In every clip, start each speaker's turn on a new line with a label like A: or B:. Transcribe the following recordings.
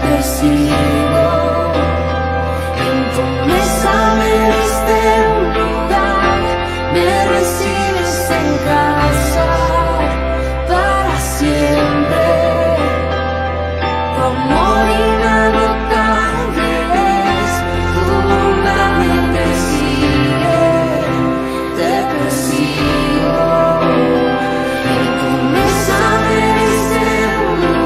A: persigo. En promesa me diste un lugar, me recibes en casa para siempre. Tu amor inagotable es, tu bondad me persigue, te persigo. En promesa me diste un lugar,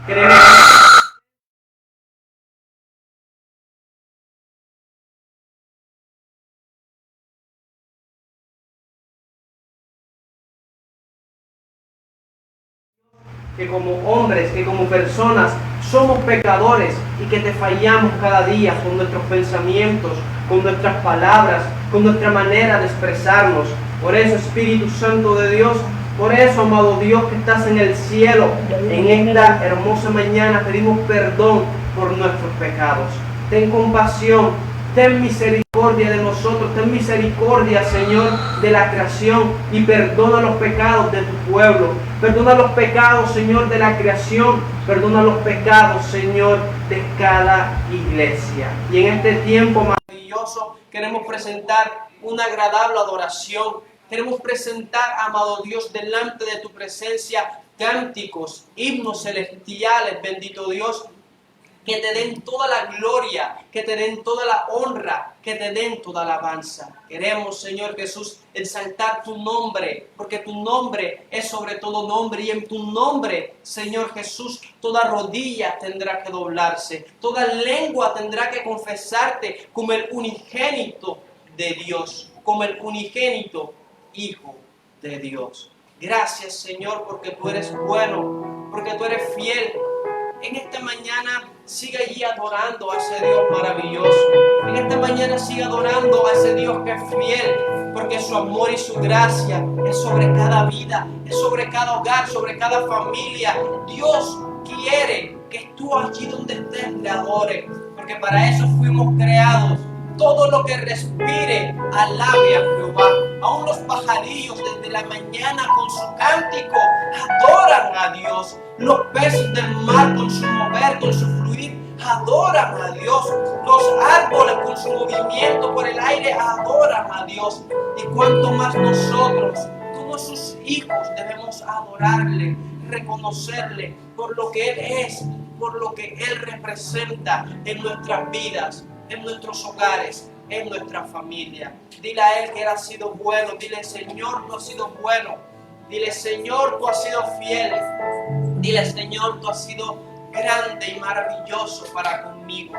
B: Queremos que como hombres, que como personas somos pecadores y que te fallamos cada día con nuestros pensamientos, con nuestras palabras, con nuestra manera de expresarnos. Por eso, Espíritu Santo de Dios, por eso, amado Dios que estás en el cielo, en esta hermosa mañana pedimos perdón por nuestros pecados. Ten compasión, ten misericordia de nosotros, ten misericordia, Señor, de la creación y perdona los pecados de tu pueblo. Perdona los pecados, Señor, de la creación. Perdona los pecados, Señor, de cada iglesia. Y en este tiempo maravilloso queremos presentar una agradable adoración. Queremos presentar, amado Dios, delante de tu presencia cánticos, himnos celestiales, bendito Dios, que te den toda la gloria, que te den toda la honra, que te den toda la alabanza. Queremos, Señor Jesús, exaltar tu nombre, porque tu nombre es sobre todo nombre, y en tu nombre, Señor Jesús, toda rodilla tendrá que doblarse, toda lengua tendrá que confesarte como el unigénito de Dios, como el unigénito Hijo de Dios. Gracias, Señor, porque tú eres bueno, porque tú eres fiel. En esta mañana siga allí adorando a ese Dios maravilloso. En esta mañana siga adorando a ese Dios que es fiel, porque su amor y su gracia es sobre cada vida, es sobre cada hogar, sobre cada familia. Dios quiere que tú allí donde estés le adores, porque para eso fuimos creados. Todo lo que respire, alabe a Jehová. Aún los pajarillos desde la mañana con su cántico adoran a Dios. Los peces del mar con su mover, con su fluir, adoran a Dios. Los árboles con su movimiento por el aire adoran a Dios. Y cuanto más nosotros, como sus hijos, debemos adorarle, reconocerle por lo que Él es, por lo que Él representa en nuestras vidas, en nuestros hogares, en nuestra familia. Dile a Él que Él ha sido bueno. Dile, Señor, tú has sido bueno. Dile, Señor, tú has sido fiel. Dile, Señor, tú has sido grande y maravilloso para conmigo.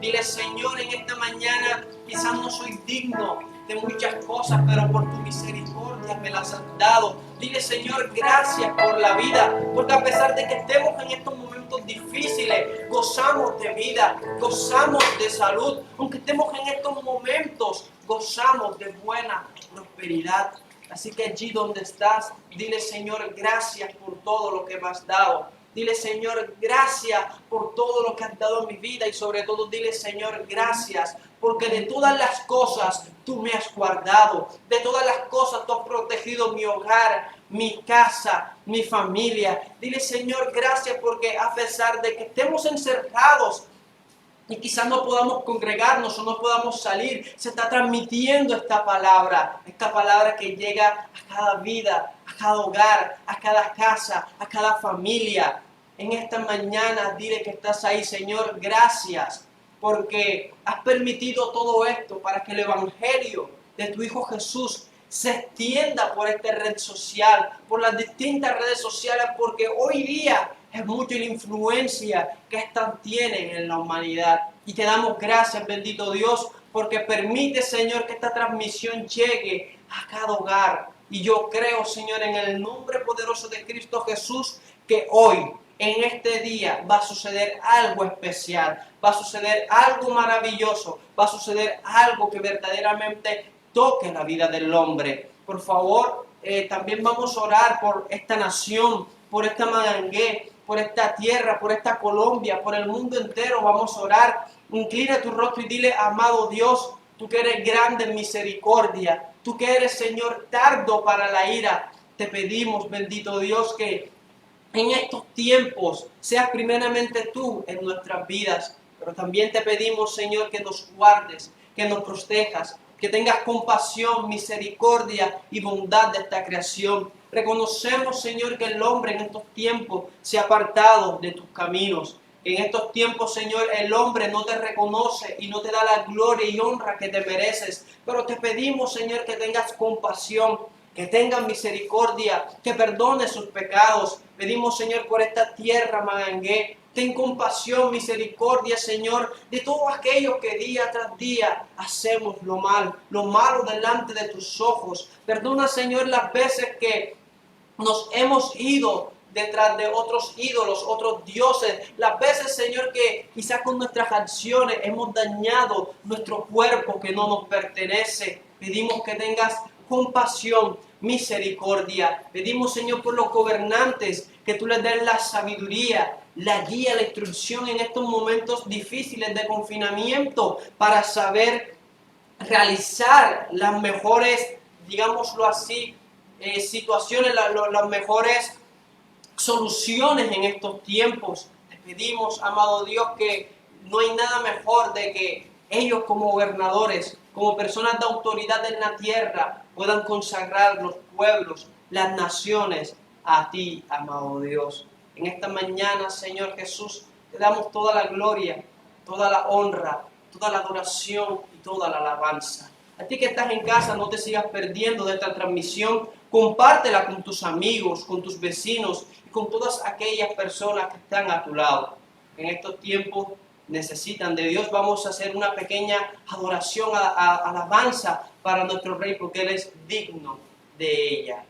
B: Dile, Señor, en esta mañana quizás no soy digno de muchas cosas, pero por tu misericordia me las has dado. Dile, Señor, gracias por la vida, porque a pesar de que estemos en estos momentos difíciles, gozamos de vida, gozamos de salud. Aunque estemos en estos momentos, gozamos de buena prosperidad. Así que allí donde estás, dile, Señor, gracias por todo lo que me has dado. Dile, Señor, gracias por todo lo que has dado en mi vida, y sobre todo dile, Señor, gracias porque de todas las cosas tú me has guardado. De todas las cosas tú has protegido mi hogar, mi casa, mi familia. Dile, Señor, gracias porque a pesar de que estemos encerrados y quizás no podamos congregarnos o no podamos salir, se está transmitiendo esta palabra que llega a cada vida, a cada hogar, a cada casa, a cada familia. En esta mañana dile que estás ahí, Señor, gracias porque has permitido todo esto para que el evangelio de tu Hijo Jesús se extienda por esta red social, por las distintas redes sociales, porque hoy día es mucho la influencia que estas tienen en la humanidad. Y te damos gracias, bendito Dios, porque permite, Señor, que esta transmisión llegue a cada hogar. Y yo creo, Señor, en el nombre poderoso de Cristo Jesús, que hoy, en este día, va a suceder algo especial, va a suceder algo maravilloso, va a suceder algo que verdaderamente toque la vida del hombre. Por favor, también vamos a orar por esta nación, por esta Magangué, por esta tierra, por esta Colombia, por el mundo entero. Vamos a orar. Inclina tu rostro y dile, amado Dios, tú que eres grande en misericordia, tú que eres, Señor, tardo para la ira, te pedimos, bendito Dios, que en estos tiempos seas primeramente tú en nuestras vidas, pero también te pedimos, Señor, que nos guardes, que nos protejas, que tengas compasión, misericordia y bondad de esta creación. Reconocemos, Señor, que el hombre en estos tiempos se ha apartado de tus caminos. En estos tiempos, Señor, el hombre no te reconoce y no te da la gloria y honra que te mereces. Pero te pedimos, Señor, que tengas compasión, que tengas misericordia, que perdones sus pecados, Pedimos, Señor, por esta tierra, Magangué. Ten compasión, misericordia, Señor, de todos aquellos que día tras día hacemos lo malo delante de tus ojos. Perdona, Señor, las veces que nos hemos ido detrás de otros ídolos, otros dioses. Las veces, Señor, que quizás con nuestras acciones hemos dañado nuestro cuerpo que no nos pertenece. Pedimos que tengas compasión, misericordia. Pedimos, Señor, por los gobernantes, que tú les des la sabiduría, la guía, la instrucción en estos momentos difíciles de confinamiento para saber realizar las mejores, digámoslo así, situaciones, las mejores soluciones en estos tiempos. Te pedimos, amado Dios, que no hay nada mejor de que ellos como gobernadores, como personas de autoridad en la tierra, puedan consagrar los pueblos, las naciones a ti, amado Dios. En esta mañana, Señor Jesús, te damos toda la gloria, toda la honra, toda la adoración y toda la alabanza. A ti que estás en casa, no te sigas perdiendo de esta transmisión. Compártela con tus amigos, con tus vecinos y con todas aquellas personas que están a tu lado. En estos tiempos necesitan de Dios. Vamos a hacer una pequeña adoración, alabanza para nuestro Rey, porque Él es digno de ella.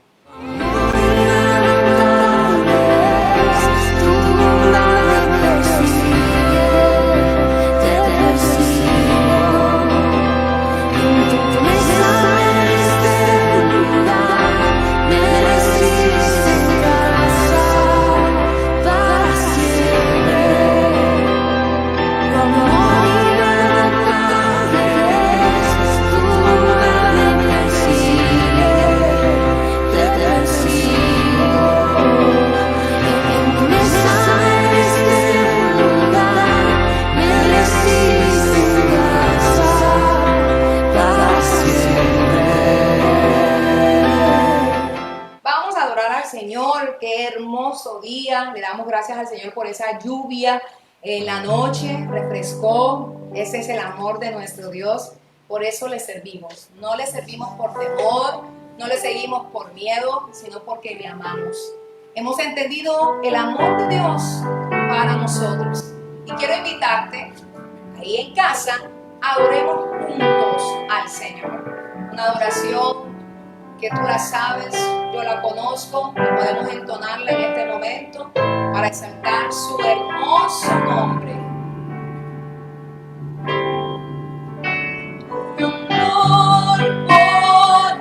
C: Señor, qué hermoso día. Le damos gracias al Señor por esa lluvia en la noche, refrescó. Ese es el amor de nuestro Dios. Por eso le servimos. No le servimos por temor, no le seguimos por miedo, sino porque le amamos. Hemos entendido el amor de Dios para nosotros. Y quiero invitarte, ahí en casa, adoremos juntos al Señor. Una adoración que tú la sabes, yo la conozco y podemos entonarla en este momento para exaltar su hermoso nombre. Tu amor por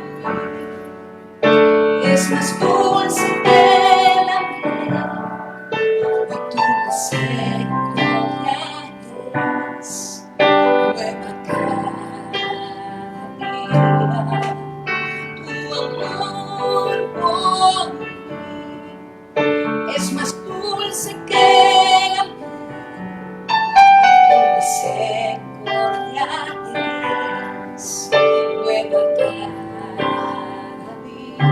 C: mí es más dulce que la miel y tu misericordia es nueva cada día. Es más dulce que la miel, tu misericordia es nueva cada día.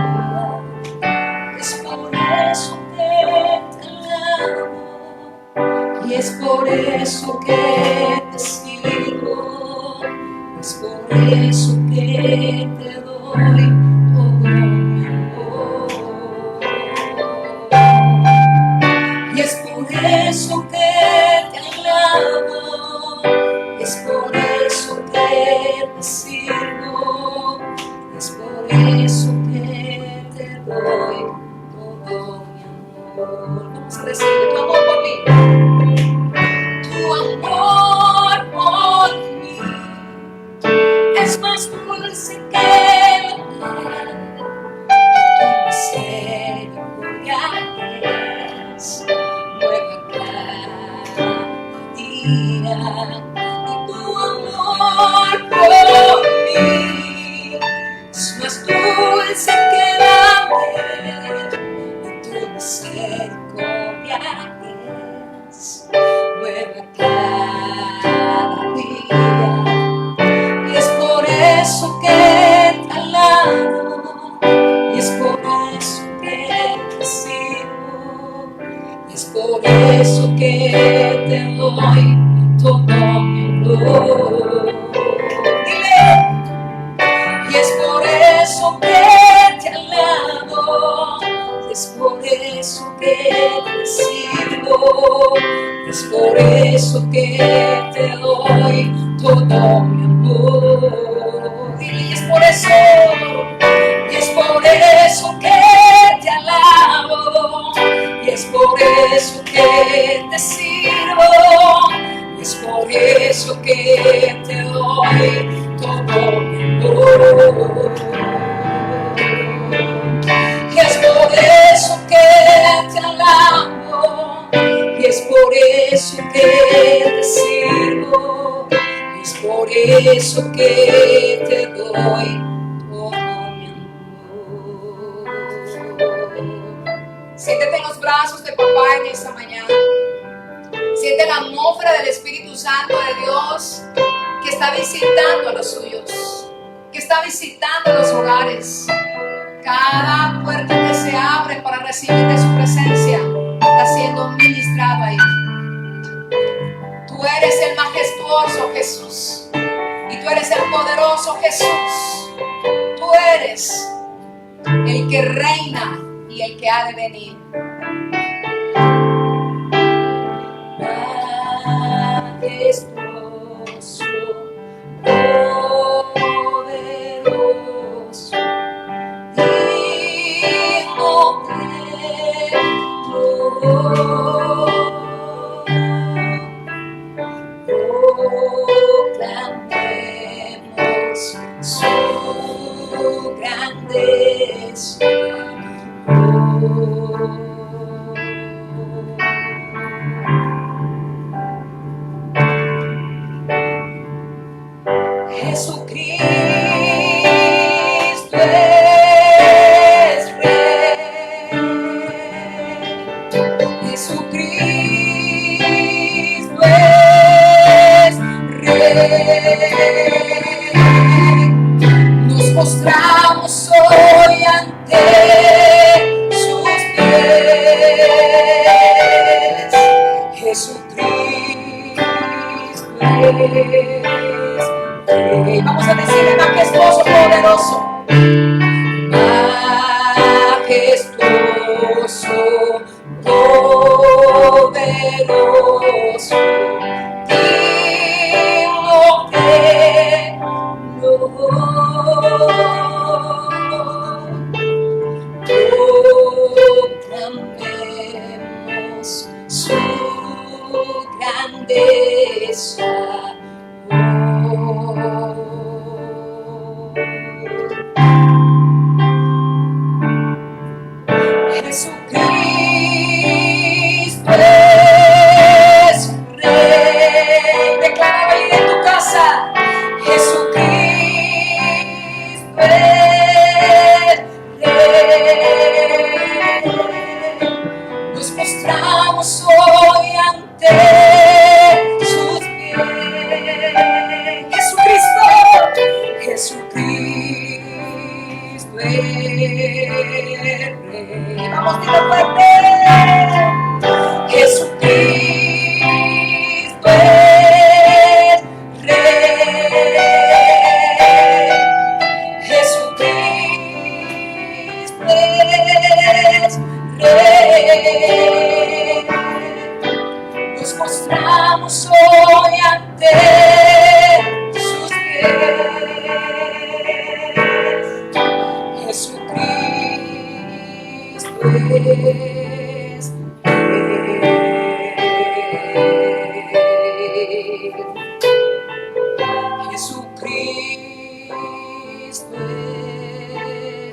C: Es por eso que te alabo y es por eso que te sigo, es por eso que te doy todo mi amor. Y es por eso que te alabo, es por eso que te sirvo, es por eso que te doy todo mi amor. Vamos a decir tu amor por mí. Tu amor por mí es más dulce que la miel, tu misericordia es nueva cada día. Y tu amor por mí es más dulce que la miel, y tu misericordia es nueva cada día. Y es por eso que te alabo, y es por eso que te sirvo, y es por eso que te doy todo mi amor. Dile. Y es por eso que te alabo, y es por eso que Es por eso que te doy todo mi amor. Y es por eso que te alabo. Y es por eso que te sirvo. Y es por eso que te doy todo mi amor. Y es por eso que te alabo. Y es por eso que te sirvo. Y es por eso que te doy todo mi amor. Siéntete en los brazos de papá en esta mañana. Siente la atmósfera del Espíritu Santo de Dios que está visitando a los suyos, que está visitando los hogares. Cada puerta que se abre para recibir de su presencia está siendo ministrado ahí. Tú eres el majestuoso Jesús y tú eres el poderoso Jesús. Tú eres el que reina y el que ha de venir. Majestuoso, poderoso, digno de proclamemos su grandeza. Jesucristo es Rey. Jesucristo es Rey. Nos postramos hoy ante sus pies. Jesucristo es. Vamos a decirle majestuoso, poderoso. Majestuoso, poderoso, digno de proclamemos su grandeza. Jesucristo es Rey. Decláralo ahí en tu casa. Jesucristo es Rey. Nos postramos hoy ante sus pies. Jesucristo es Rey. Vamos, dilo fuerte. Jesucristo es Rey. Jesucristo es Rey. Nos postramos hoy ante sus pies. Jesucristo es Rey. Jesucristo es Rey.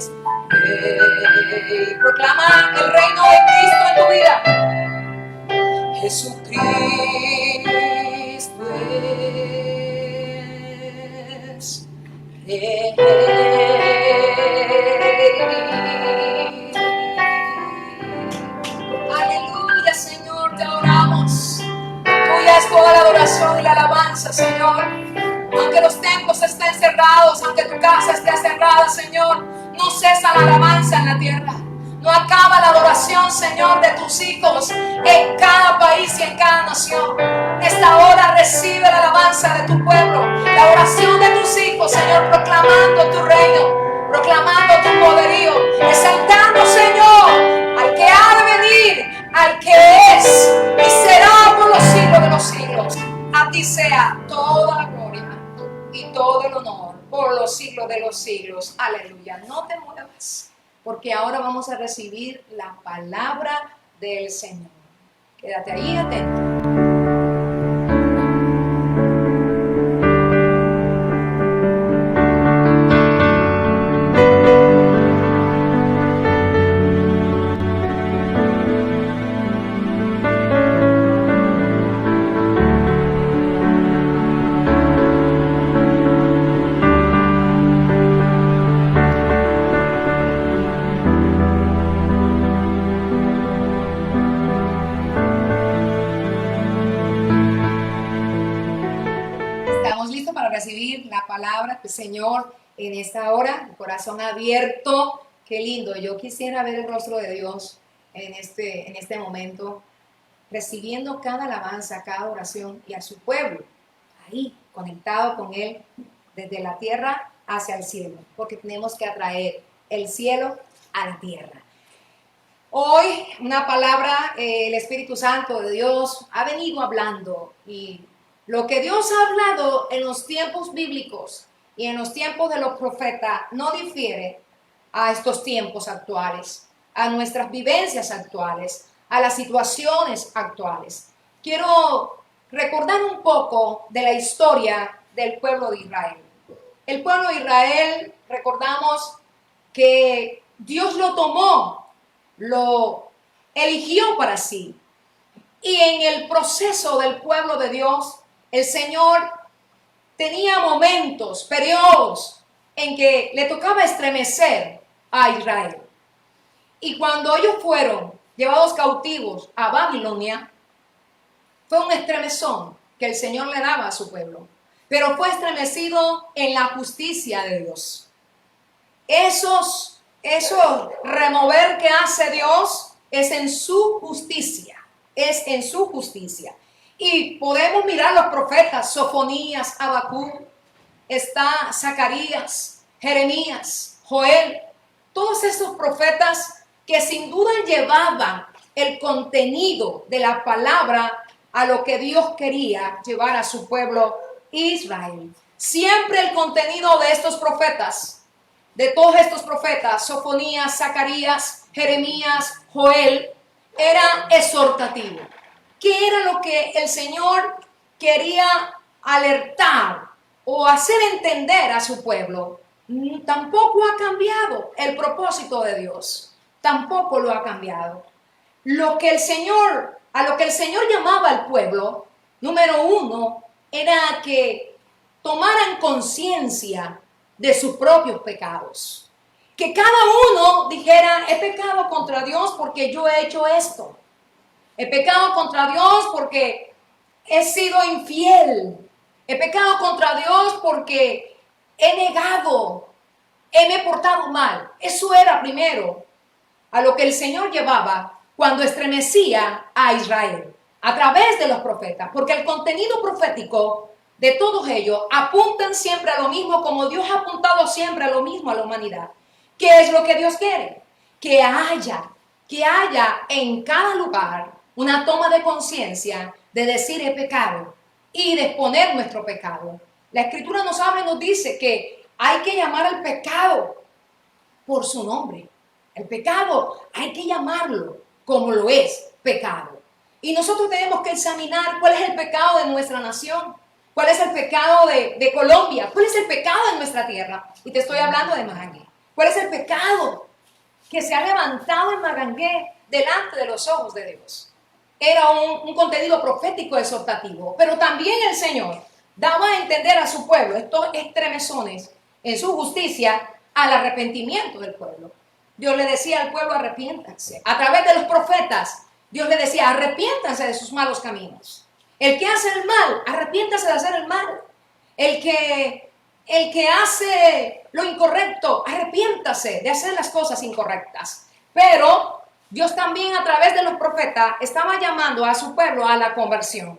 C: Proclama el reino de Cristo en tu vida. Jesucristo es Rey. Aleluya, Señor, te adoramos. Tuya es toda la adoración y la alabanza, Señor. Aunque los templos estén cerrados, aunque tu casa esté cerrada, Señor, no cesa la alabanza en la tierra. No acaba la adoración, Señor, de tus hijos en cada país y en cada nación. Esta hora recibe la alabanza de tu pueblo, la oración de tus hijos, Señor, proclamando tu reino, proclamando tu poderío, exaltando, Señor, al que ha de venir, al que es y será por los ti sea toda la gloria y todo el honor por los siglos de los siglos. Aleluya. No te muevas, porque ahora vamos a recibir la palabra del Señor. Quédate ahí atento. Estamos listos para recibir la palabra del Señor en esta hora, el corazón abierto. Qué lindo, yo quisiera ver el rostro de Dios en este momento, recibiendo cada alabanza, cada oración y a su pueblo, ahí conectado con Él desde la tierra hacia el cielo, porque tenemos que atraer el cielo a la tierra. Hoy una palabra, el Espíritu Santo de Dios ha venido hablando, y lo que Dios ha hablado en los tiempos bíblicos y en los tiempos de los profetas no difiere a estos tiempos actuales, a nuestras vivencias actuales, a las situaciones actuales. Quiero recordar un poco de la historia del pueblo de Israel. El pueblo de Israel, recordamos que Dios lo tomó, lo eligió para sí. Y en el proceso del pueblo de Dios, el Señor tenía momentos, periodos en que le tocaba estremecer a Israel. Y cuando ellos fueron llevados cautivos a Babilonia, fue un estremezón que el Señor le daba a su pueblo, pero fue estremecido en la justicia de Dios. Eso remover que hace Dios es en su justicia, es en su justicia. Y podemos mirar los profetas, Sofonías, Habacuc, está Zacarías, Jeremías, Joel, todos estos profetas que sin duda llevaban el contenido de la palabra a lo que Dios quería llevar a su pueblo Israel. Siempre el contenido de estos profetas, de todos estos profetas, Sofonías, Zacarías, Jeremías, Joel, era exhortativo. ¿Qué era lo que el Señor quería alertar o hacer entender a su pueblo? Tampoco ha cambiado el propósito de Dios. Tampoco lo ha cambiado. A lo que el Señor llamaba al pueblo, número uno, era que tomaran conciencia de sus propios pecados. Que cada uno dijera: he pecado contra Dios porque yo he hecho esto. He pecado contra Dios porque he sido infiel. He pecado contra Dios porque he negado, me he portado mal. Eso era primero a lo que el Señor llevaba cuando estremecía a Israel a través de los profetas, porque el contenido profético de todos ellos apuntan siempre a lo mismo, como Dios ha apuntado siempre a lo mismo a la humanidad. ¿Qué es lo que Dios quiere? Que haya en cada lugar una toma de conciencia de decir: he pecado, y de exponer nuestro pecado. La Escritura nos habla y nos dice que hay que llamar al pecado por su nombre. El pecado hay que llamarlo como lo es, pecado. Y nosotros tenemos que examinar cuál es el pecado de nuestra nación, cuál es el pecado de Colombia, cuál es el pecado de nuestra tierra. Y te estoy hablando de Magangué. ¿Cuál es el pecado que se ha levantado en Magangué delante de los ojos de Dios? Era un contenido profético exhortativo, pero también el Señor daba a entender a su pueblo estos estremezones en su justicia al arrepentimiento del pueblo. Dios le decía al pueblo: arrepiéntanse. A través de los profetas, Dios le decía: arrepiéntanse de sus malos caminos. El que hace el mal, arrepiéntase de hacer el mal. El que hace lo incorrecto, arrepiéntase de hacer las cosas incorrectas. Pero Dios también, a través de los profetas, estaba llamando a su pueblo a la conversión.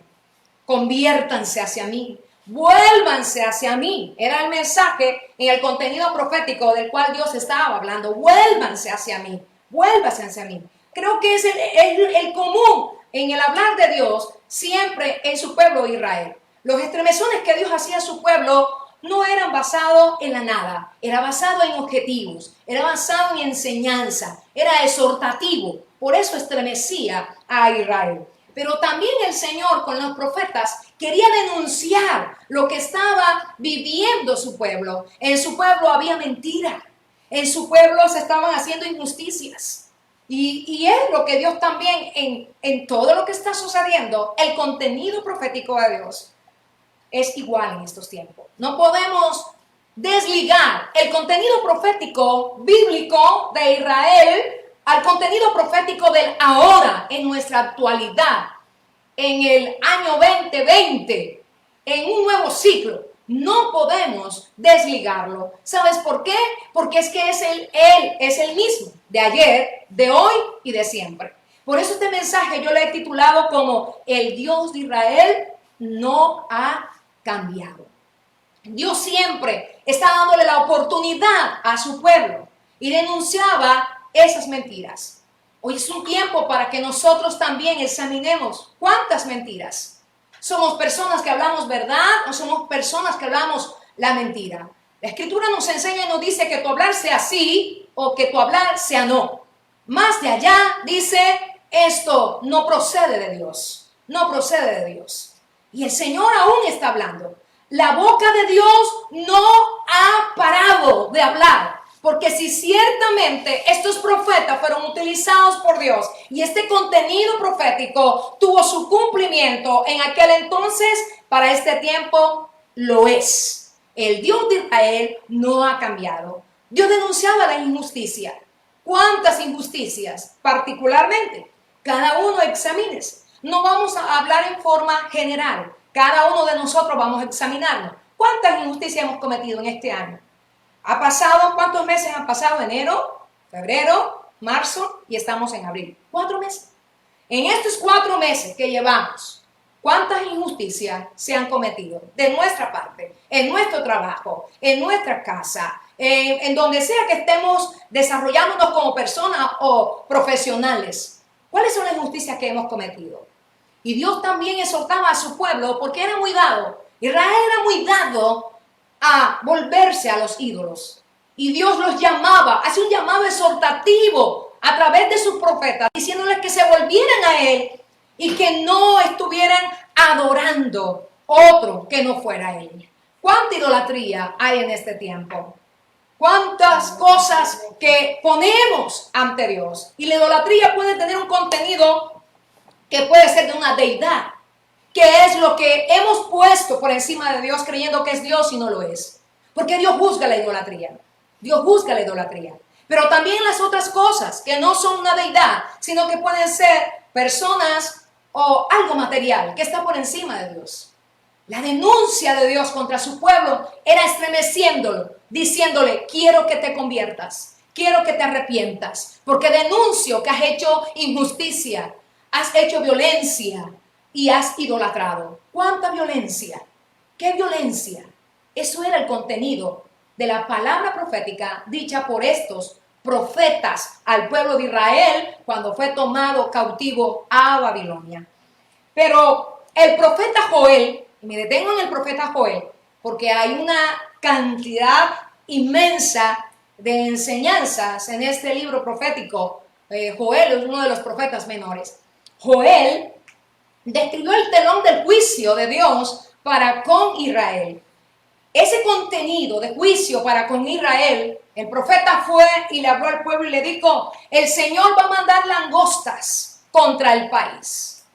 C: Conviértanse hacia mí, vuélvanse hacia mí. Era el mensaje en el contenido profético del cual Dios estaba hablando. Vuélvanse hacia mí, vuélvanse hacia mí. Creo que es el común en el hablar de Dios siempre en su pueblo Israel. Los estremezones que Dios hacía a su pueblo no eran basados en la nada, era basado en objetivos, era basado en enseñanza, era exhortativo. Por eso estremecía a Israel. Pero también el Señor con los profetas quería denunciar lo que estaba viviendo su pueblo. En su pueblo había mentira. En su pueblo se estaban haciendo injusticias. Y es lo que Dios también, en todo lo que está sucediendo, el contenido profético de Dios es igual en estos tiempos. No podemos desligar el contenido profético bíblico de Israel al contenido profético del ahora, en nuestra actualidad, en el año 2020, en un nuevo ciclo. No podemos desligarlo. ¿Sabes por qué? Porque es que Él es el mismo, de ayer, de hoy y de siempre. Por eso este mensaje yo le he titulado como el Dios de Israel no ha cambiado. Dios siempre está dándole la oportunidad a su pueblo y denunciaba esas mentiras. Hoy es un tiempo para que nosotros también examinemos cuántas mentiras. ¿Somos personas que hablamos verdad o somos personas que hablamos la mentira? La Escritura nos enseña y nos dice que tu hablar sea sí o que tu hablar sea no. Más de allá dice, esto no procede de Dios. No procede de Dios. Y el Señor aún está hablando. La boca de Dios no ha parado de hablar. Porque si ciertamente estos profetas fueron utilizados por Dios y este contenido profético tuvo su cumplimiento en aquel entonces, para este tiempo lo es. El Dios de Israel no ha cambiado. Dios denunciaba la injusticia. ¿Cuántas injusticias? Particularmente, cada uno examínese. No vamos a hablar en forma general. Cada uno de nosotros vamos a examinarnos. ¿Cuántas injusticias hemos cometido en este año? ¿Ha pasado? ¿Cuántos meses han pasado? Enero, febrero, marzo y estamos en abril. 4 meses. En estos 4 meses que llevamos, ¿cuántas injusticias se han cometido de nuestra parte, en nuestro trabajo, en nuestra casa, en donde sea que estemos desarrollándonos como personas o profesionales? ¿Cuáles son las injusticias que hemos cometido? Y Dios también exhortaba a su pueblo porque era muy dado. Israel era muy dado a volverse a los ídolos. Y Dios los llamaba, hace un llamado exhortativo a través de sus profetas, diciéndoles que se volvieran a Él y que no estuvieran adorando otro que no fuera Él. ¿Cuánta idolatría hay en este tiempo? ¿Cuántas cosas que ponemos ante Dios? Y la idolatría puede tener un contenido que puede ser de una deidad, que es lo que hemos puesto por encima de Dios creyendo que es Dios y no lo es. Porque Dios juzga la idolatría. Dios juzga la idolatría. Pero también las otras cosas que no son una deidad, sino que pueden ser personas o algo material que está por encima de Dios. La denuncia de Dios contra su pueblo era estremeciéndolo, diciéndole, quiero que te conviertas, quiero que te arrepientas, porque denuncio que has hecho injusticia, has hecho violencia, y has idolatrado. ¿Cuánta violencia? ¿Qué violencia? Eso era el contenido de la palabra profética dicha por estos profetas al pueblo de Israel cuando fue tomado cautivo a Babilonia. Pero el profeta Joel, y me detengo en el profeta Joel, porque hay una cantidad inmensa de enseñanzas en este libro profético. Joel es uno de los profetas menores. Joel describió el telón del juicio de Dios para con Israel. Ese contenido de juicio para con Israel, el profeta fue y le habló al pueblo y le dijo, el Señor va a mandar langostas contra el país.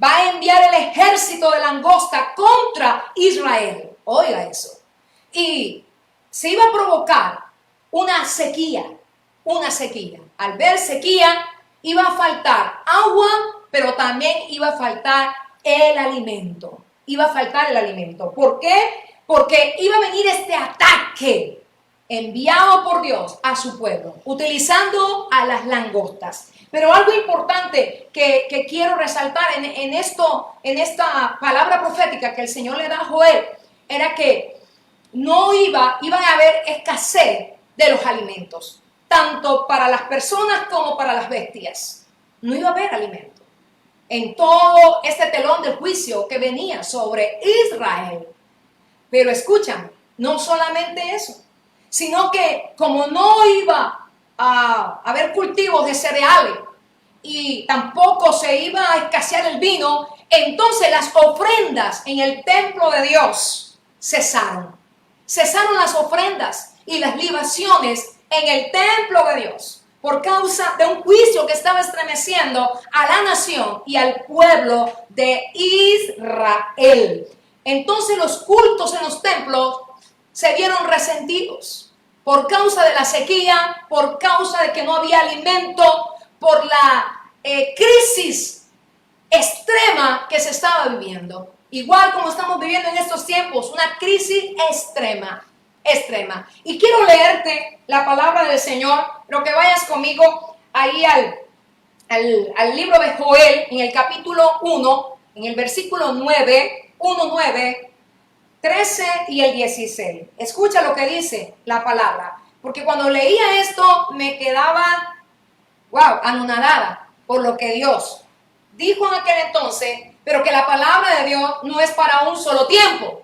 C: Va a enviar el ejército de langosta contra Israel. Oiga eso. Y se iba a provocar una sequía. Al ver sequía, iba a faltar agua, pero también iba a faltar el alimento. ¿Por qué? Porque iba a venir este ataque enviado por Dios a su pueblo, utilizando a las langostas. Pero algo importante que quiero resaltar en esta palabra profética que el Señor le da a Joel, era que iban a haber escasez de los alimentos, tanto para las personas como para las bestias. No iba a haber alimento. en todo este telón del juicio que venía sobre Israel. Pero escuchan, no solamente eso, sino que como no iba a haber cultivos de cereales y tampoco se iba a escasear el vino, entonces las ofrendas en el templo de Dios cesaron. Cesaron las ofrendas y las libaciones en el templo de Dios por causa de un juicio que estaba estremeciendo a la nación y al pueblo de Israel. Entonces los cultos en los templos se vieron resentidos por causa de la sequía, por causa de que no había alimento, por la crisis extrema que se estaba viviendo. Igual como estamos viviendo en estos tiempos, una crisis extrema. Y quiero leerte la palabra del Señor, pero que vayas conmigo ahí al libro de Joel, en el capítulo 1, en el versículo 9, 1, 9, 13 y el 16. Escucha lo que dice la palabra, porque cuando leía esto me quedaba, anonadada por lo que Dios dijo en aquel entonces, pero que la palabra de Dios no es para un solo tiempo,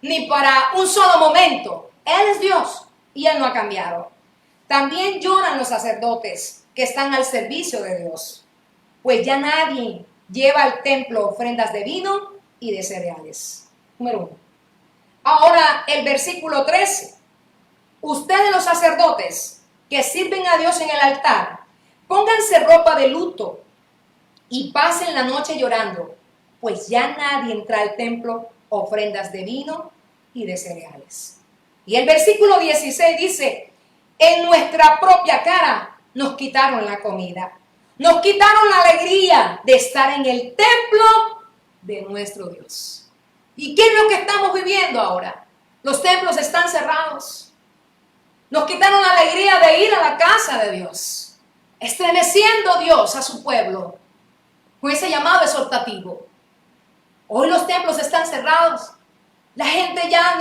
C: ni para un solo momento. Él es Dios y Él no ha cambiado. También lloran los sacerdotes que están al servicio de Dios, pues ya nadie lleva al templo ofrendas de vino y de cereales. Número 1. Ahora el versículo 13. Ustedes los sacerdotes que sirven a Dios en el altar, pónganse ropa de luto y pasen la noche llorando, pues ya nadie entra al templo ofrendas de vino y de cereales. Y el versículo 16 dice, en nuestra propia cara nos quitaron la comida, nos quitaron la alegría de estar en el templo de nuestro Dios. ¿Y qué es lo que estamos viviendo ahora? Los templos están cerrados. Nos quitaron la alegría de ir a la casa de Dios, estremeciendo Dios a su pueblo con ese llamado exhortativo. Hoy los templos están cerrados. La gente ya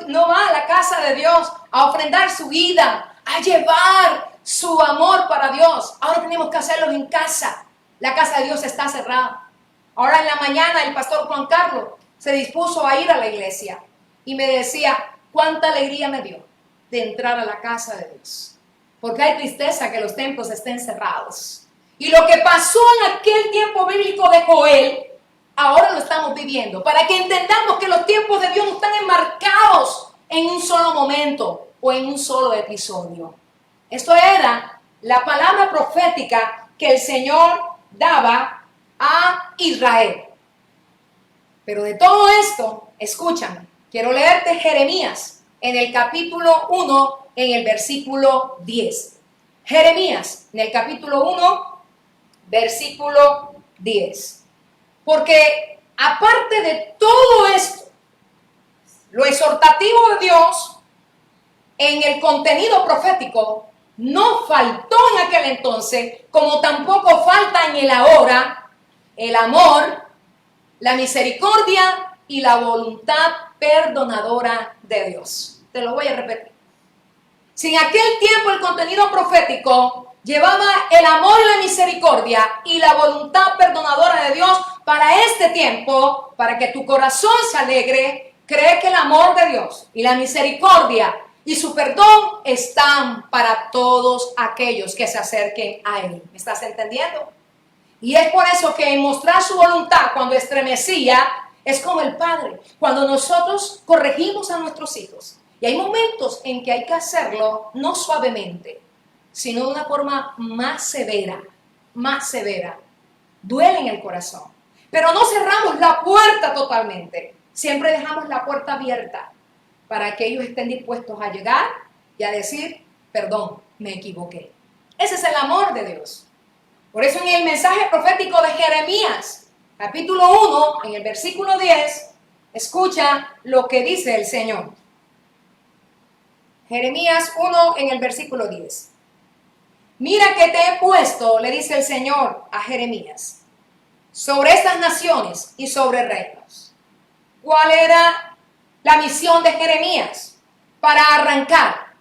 C: no va a la casa de Dios a ofrendar su vida, a llevar su amor para Dios. Ahora tenemos que hacerlo en casa. La casa de Dios está cerrada. Ahora en la mañana el pastor Juan Carlos se dispuso a ir a la iglesia y me decía cuánta alegría me dio de entrar a la casa de Dios. Porque hay tristeza que los templos estén cerrados. Y lo que pasó en aquel tiempo bíblico de Joel, ahora lo estamos viviendo, para que entendamos que los tiempos de Dios no están enmarcados en un solo momento o en un solo episodio. Esto era la palabra profética que el Señor daba a Israel. Pero de todo esto, escúchame, quiero leerte Jeremías en el capítulo 1, en el versículo 10. Jeremías en el capítulo 1, versículo 10. Porque aparte de todo esto, lo exhortativo de Dios en el contenido profético no faltó en aquel entonces, como tampoco falta en el ahora, el amor, la misericordia y la voluntad perdonadora de Dios. Te lo voy a repetir. Si en aquel tiempo el contenido profético llevaba el amor y la misericordia y la voluntad perdonadora de Dios, para este tiempo, para que tu corazón se alegre, cree que el amor de Dios y la misericordia y su perdón están para todos aquellos que se acerquen a Él. ¿Me estás entendiendo? Y es por eso que en mostrar su voluntad cuando estremecía, es como el Padre. Cuando nosotros corregimos a nuestros hijos, y hay momentos en que hay que hacerlo no suavemente, sino de una forma más severa, duele en el corazón. Pero no cerramos la puerta totalmente, siempre dejamos la puerta abierta para que ellos estén dispuestos a llegar y a decir, perdón, me equivoqué. Ese es el amor de Dios. Por eso en el mensaje profético de Jeremías, capítulo 1, en el versículo 10, escucha lo que dice el Señor. Jeremías 1, en el versículo 10. Mira que te he puesto, le dice el Señor a Jeremías, sobre estas naciones y sobre reinos. ¿Cuál era la misión de Jeremías? Para arrancar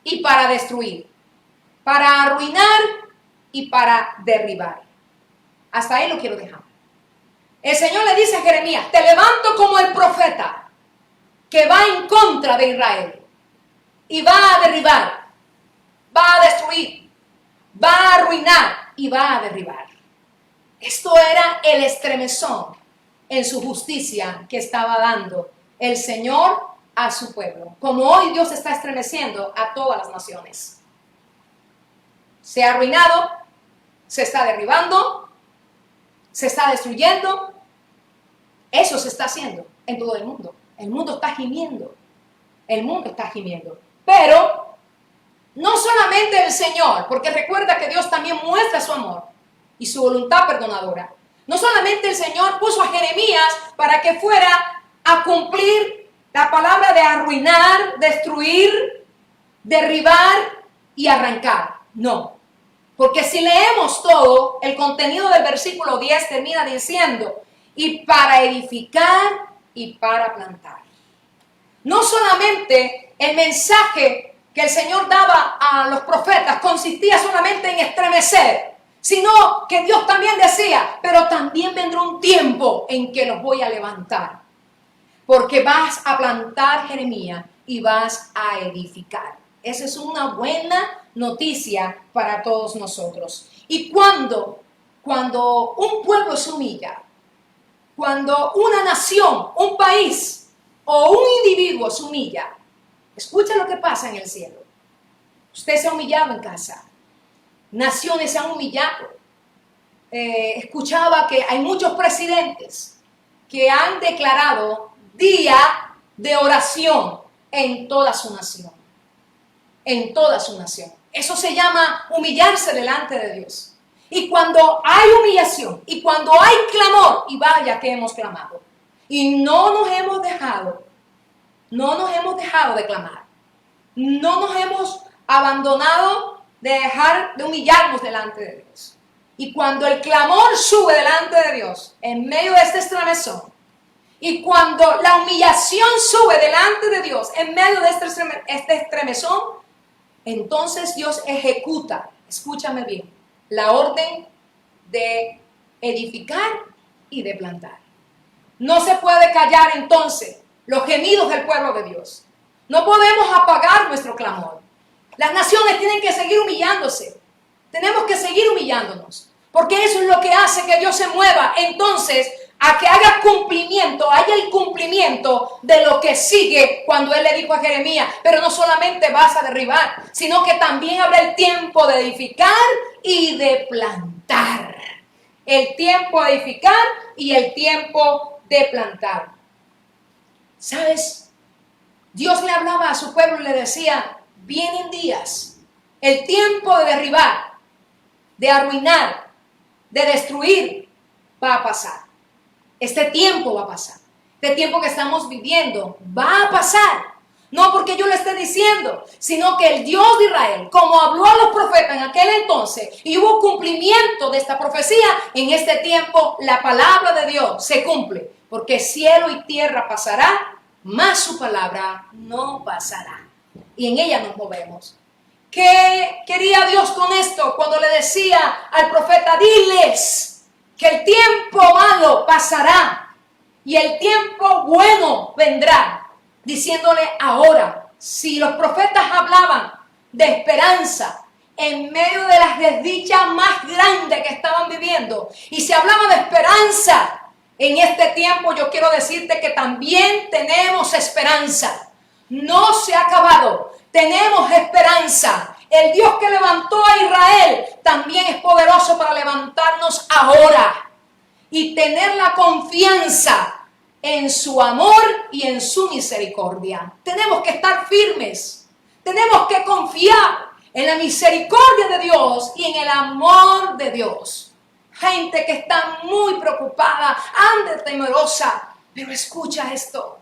C: y para destruir, para arruinar y para derribar. Hasta ahí lo quiero dejar. El Señor le dice a Jeremías, te levanto como el profeta que va en contra de Israel y va a derribar, va a destruir, va a arruinar y va a derribar. Esto era el estremezón en su justicia que estaba dando el Señor a su pueblo, como hoy Dios está estremeciendo a todas las naciones. Se ha arruinado, se está derribando, se está destruyendo. Eso se está haciendo en todo el mundo. El mundo está gimiendo. El mundo está gimiendo. Pero no solamente el Señor, porque recuerda que Dios también muestra su amor y su voluntad perdonadora. No solamente el Señor puso a Jeremías para que fuera a cumplir la palabra de arruinar, destruir, derribar y arrancar. No. Porque si leemos todo, el contenido del versículo 10 termina diciendo, y para edificar y para plantar. No solamente el mensaje que el Señor daba a los profetas consistía solamente en estremecer, sino que Dios también decía, pero también vendrá un tiempo en que los voy a levantar, porque vas a plantar, Jeremías, y vas a edificar. Esa es una buena noticia para todos nosotros. Y cuando un pueblo se humilla, cuando una nación, un país o un individuo se humilla, escucha lo que pasa en el cielo. Usted se ha humillado en casa. Naciones se han humillado. Escuchaba que hay muchos presidentes que han declarado día de oración en toda su nación. En toda su nación. Eso se llama humillarse delante de Dios. Y cuando hay humillación, y cuando hay clamor, y vaya que hemos clamado, y no nos hemos dejado de clamar, no nos hemos abandonado de dejar de humillarnos delante de Dios. Y cuando el clamor sube delante de Dios, en medio de este estremezón, y cuando la humillación sube delante de Dios, en medio de este estremezón, entonces Dios ejecuta, escúchame bien, la orden de edificar y de plantar. No se puede callar entonces los gemidos del pueblo de Dios. No podemos apagar nuestro clamor. Las naciones tienen que seguir humillándose. Tenemos que seguir humillándonos, porque eso es lo que hace que Dios se mueva entonces a que haya el cumplimiento de lo que sigue cuando Él le dijo a Jeremías, pero no solamente vas a derribar, sino que también habrá el tiempo de edificar y de plantar. El tiempo de edificar y el tiempo de plantar. ¿Sabes? Dios le hablaba a su pueblo y le decía, vienen días, el tiempo de derribar, de arruinar, de destruir, va a pasar. Este tiempo va a pasar. Este tiempo que estamos viviendo va a pasar. No porque yo lo esté diciendo, sino que el Dios de Israel, como habló a los profetas en aquel entonces, y hubo cumplimiento de esta profecía, en este tiempo la palabra de Dios se cumple. Porque cielo y tierra pasará, mas su palabra no pasará. Y en ella nos movemos. ¿Qué quería Dios con esto? Cuando le decía al profeta, diles que el tiempo malo pasará y el tiempo bueno vendrá. Diciéndole ahora, si los profetas hablaban de esperanza en medio de las desdichas más grandes que estaban viviendo, y se hablaba de esperanza en este tiempo, yo quiero decirte que también tenemos esperanza. No se ha acabado. Tenemos esperanza. El Dios que levantó a Israel también es poderoso para levantarnos ahora y tener la confianza en su amor y en su misericordia. Tenemos que estar firmes. Tenemos que confiar en la misericordia de Dios y en el amor de Dios. Gente que está muy preocupada, anda temerosa, pero escucha esto.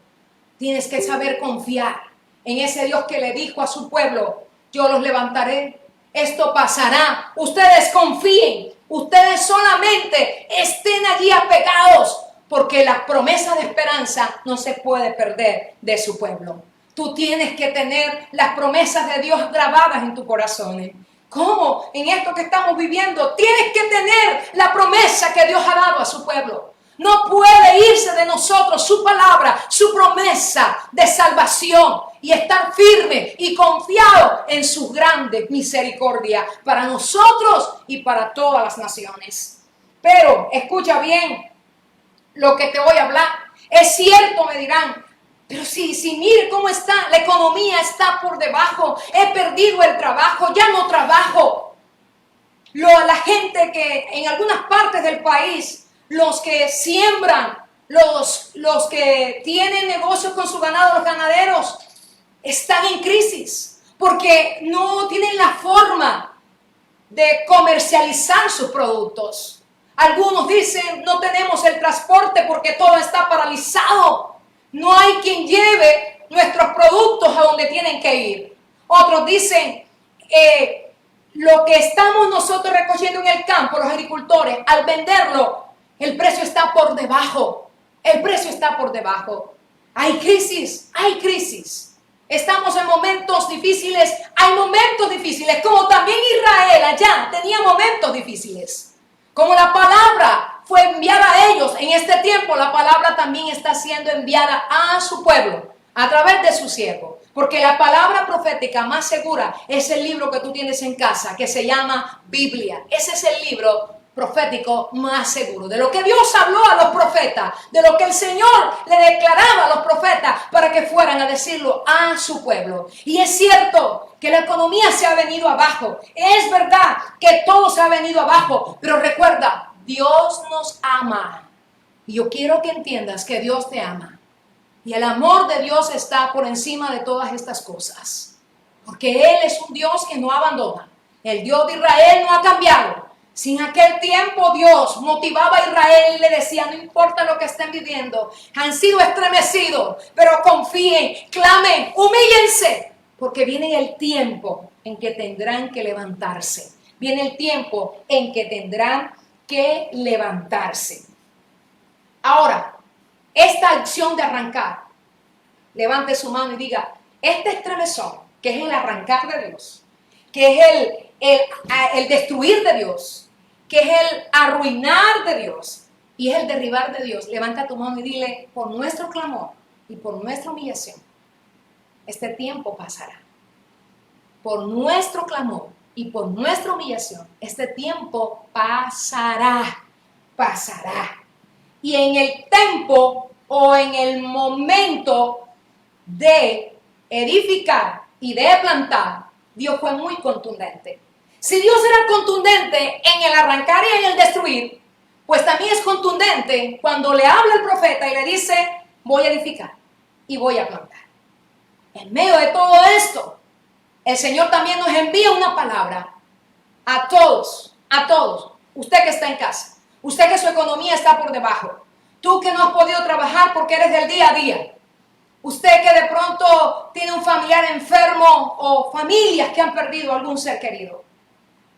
C: Tienes que saber confiar en ese Dios que le dijo a su pueblo, yo los levantaré, esto pasará, ustedes confíen, ustedes solamente estén allí apegados, porque la promesa de esperanza no se puede perder de su pueblo. Tú tienes que tener las promesas de Dios grabadas en tu corazón. ¿Cómo? En esto que estamos viviendo, tienes que tener la promesa que Dios ha dado a su pueblo. No puede irse de nosotros su palabra, su promesa de salvación y estar firme y confiado en su grande misericordia para nosotros y para todas las naciones. Pero escucha bien lo que te voy a hablar. Es cierto, me dirán, pero si mire cómo está, la economía está por debajo, he perdido el trabajo, ya no trabajo. La gente que en algunas partes del país, los que siembran, los que tienen negocios con su ganado, los ganaderos, están en crisis porque no tienen la forma de comercializar sus productos. Algunos dicen, no tenemos el transporte porque todo está paralizado. No hay quien lleve nuestros productos a donde tienen que ir. Otros dicen, lo que estamos nosotros recogiendo en el campo, los agricultores, al venderlo, el precio está por debajo. El precio está por debajo. Hay crisis, hay crisis. Estamos en momentos difíciles, hay momentos difíciles, como también Israel allá tenía momentos difíciles. Como la palabra fue enviada a ellos, en este tiempo la palabra también está siendo enviada a su pueblo, a través de su siervo. Porque la palabra profética más segura es el libro que tú tienes en casa, que se llama Biblia. Ese es el libro profético más seguro, de lo que Dios habló a los profetas, de lo que el Señor le declaraba a los profetas para que fueran a decirlo a su pueblo. Y es cierto que la economía se ha venido abajo, es verdad que todo se ha venido abajo, pero recuerda, Dios nos ama. Y yo quiero que entiendas que Dios te ama. Y el amor de Dios está por encima de todas estas cosas. Porque Él es un Dios que no abandona. El Dios de Israel no ha cambiado. Si en aquel tiempo Dios motivaba a Israel y le decía, no importa lo que estén viviendo, han sido estremecidos, pero confíen, clamen, humíllense, porque viene el tiempo en que tendrán que levantarse. Viene el tiempo en que tendrán que levantarse. Ahora, esta acción de arrancar, levante su mano y diga, este estremezón, que es el arrancar de Dios, que es el destruir de Dios, que es el arruinar de Dios y es el derribar de Dios. Levanta tu mano y dile, por nuestro clamor y por nuestra humillación, este tiempo pasará. Por nuestro clamor y por nuestra humillación, este tiempo pasará, pasará. Y en el tiempo o en el momento de edificar y de plantar, Dios fue muy contundente. Si Dios era contundente en el arrancar y en el destruir, pues también es contundente cuando le habla el profeta y le dice, voy a edificar y voy a plantar. En medio de todo esto, el Señor también nos envía una palabra a todos, usted que está en casa, usted que su economía está por debajo, tú que no has podido trabajar porque eres del día a día, usted que de pronto tiene un familiar enfermo o familias que han perdido algún ser querido.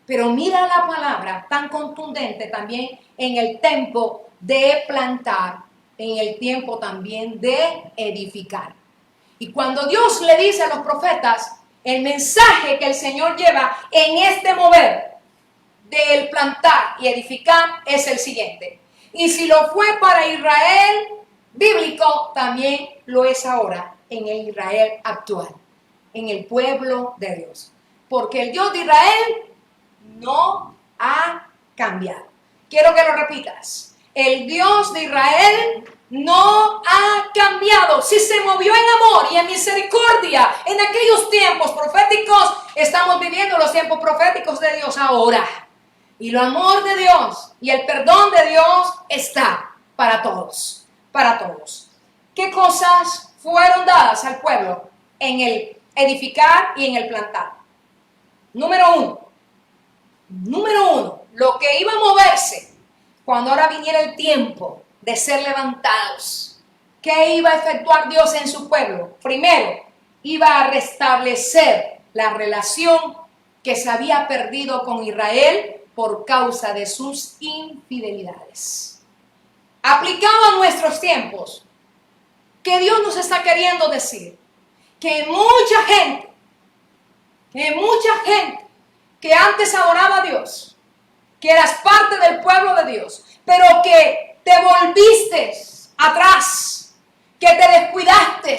C: Pero mira la palabra tan contundente también en el tiempo de plantar, en el tiempo también de edificar. Y cuando Dios le dice a los profetas, el mensaje que el Señor lleva en este mover del plantar y edificar es el siguiente. Y si lo fue para Israel bíblico, también lo es ahora en el Israel actual, en el pueblo de Dios. Porque el Dios de Israel no ha cambiado. Quiero que lo repitas. El Dios de Israel no ha cambiado. Si se movió en amor y en misericordia en aquellos tiempos proféticos, estamos viviendo los tiempos proféticos de Dios ahora. Y el amor de Dios y el perdón de Dios está para todos. Para todos. ¿Qué cosas fueron dadas al pueblo en el edificar y en el plantar? Número uno, lo que iba a moverse cuando ahora viniera el tiempo de ser levantados. ¿Qué iba a efectuar Dios en su pueblo? Primero, iba a restablecer la relación que se había perdido con Israel por causa de sus infidelidades. Aplicado a nuestros tiempos, que Dios nos está queriendo decir que mucha gente que antes adoraba a Dios, que eras parte del pueblo de Dios, pero que te volviste atrás, que te descuidaste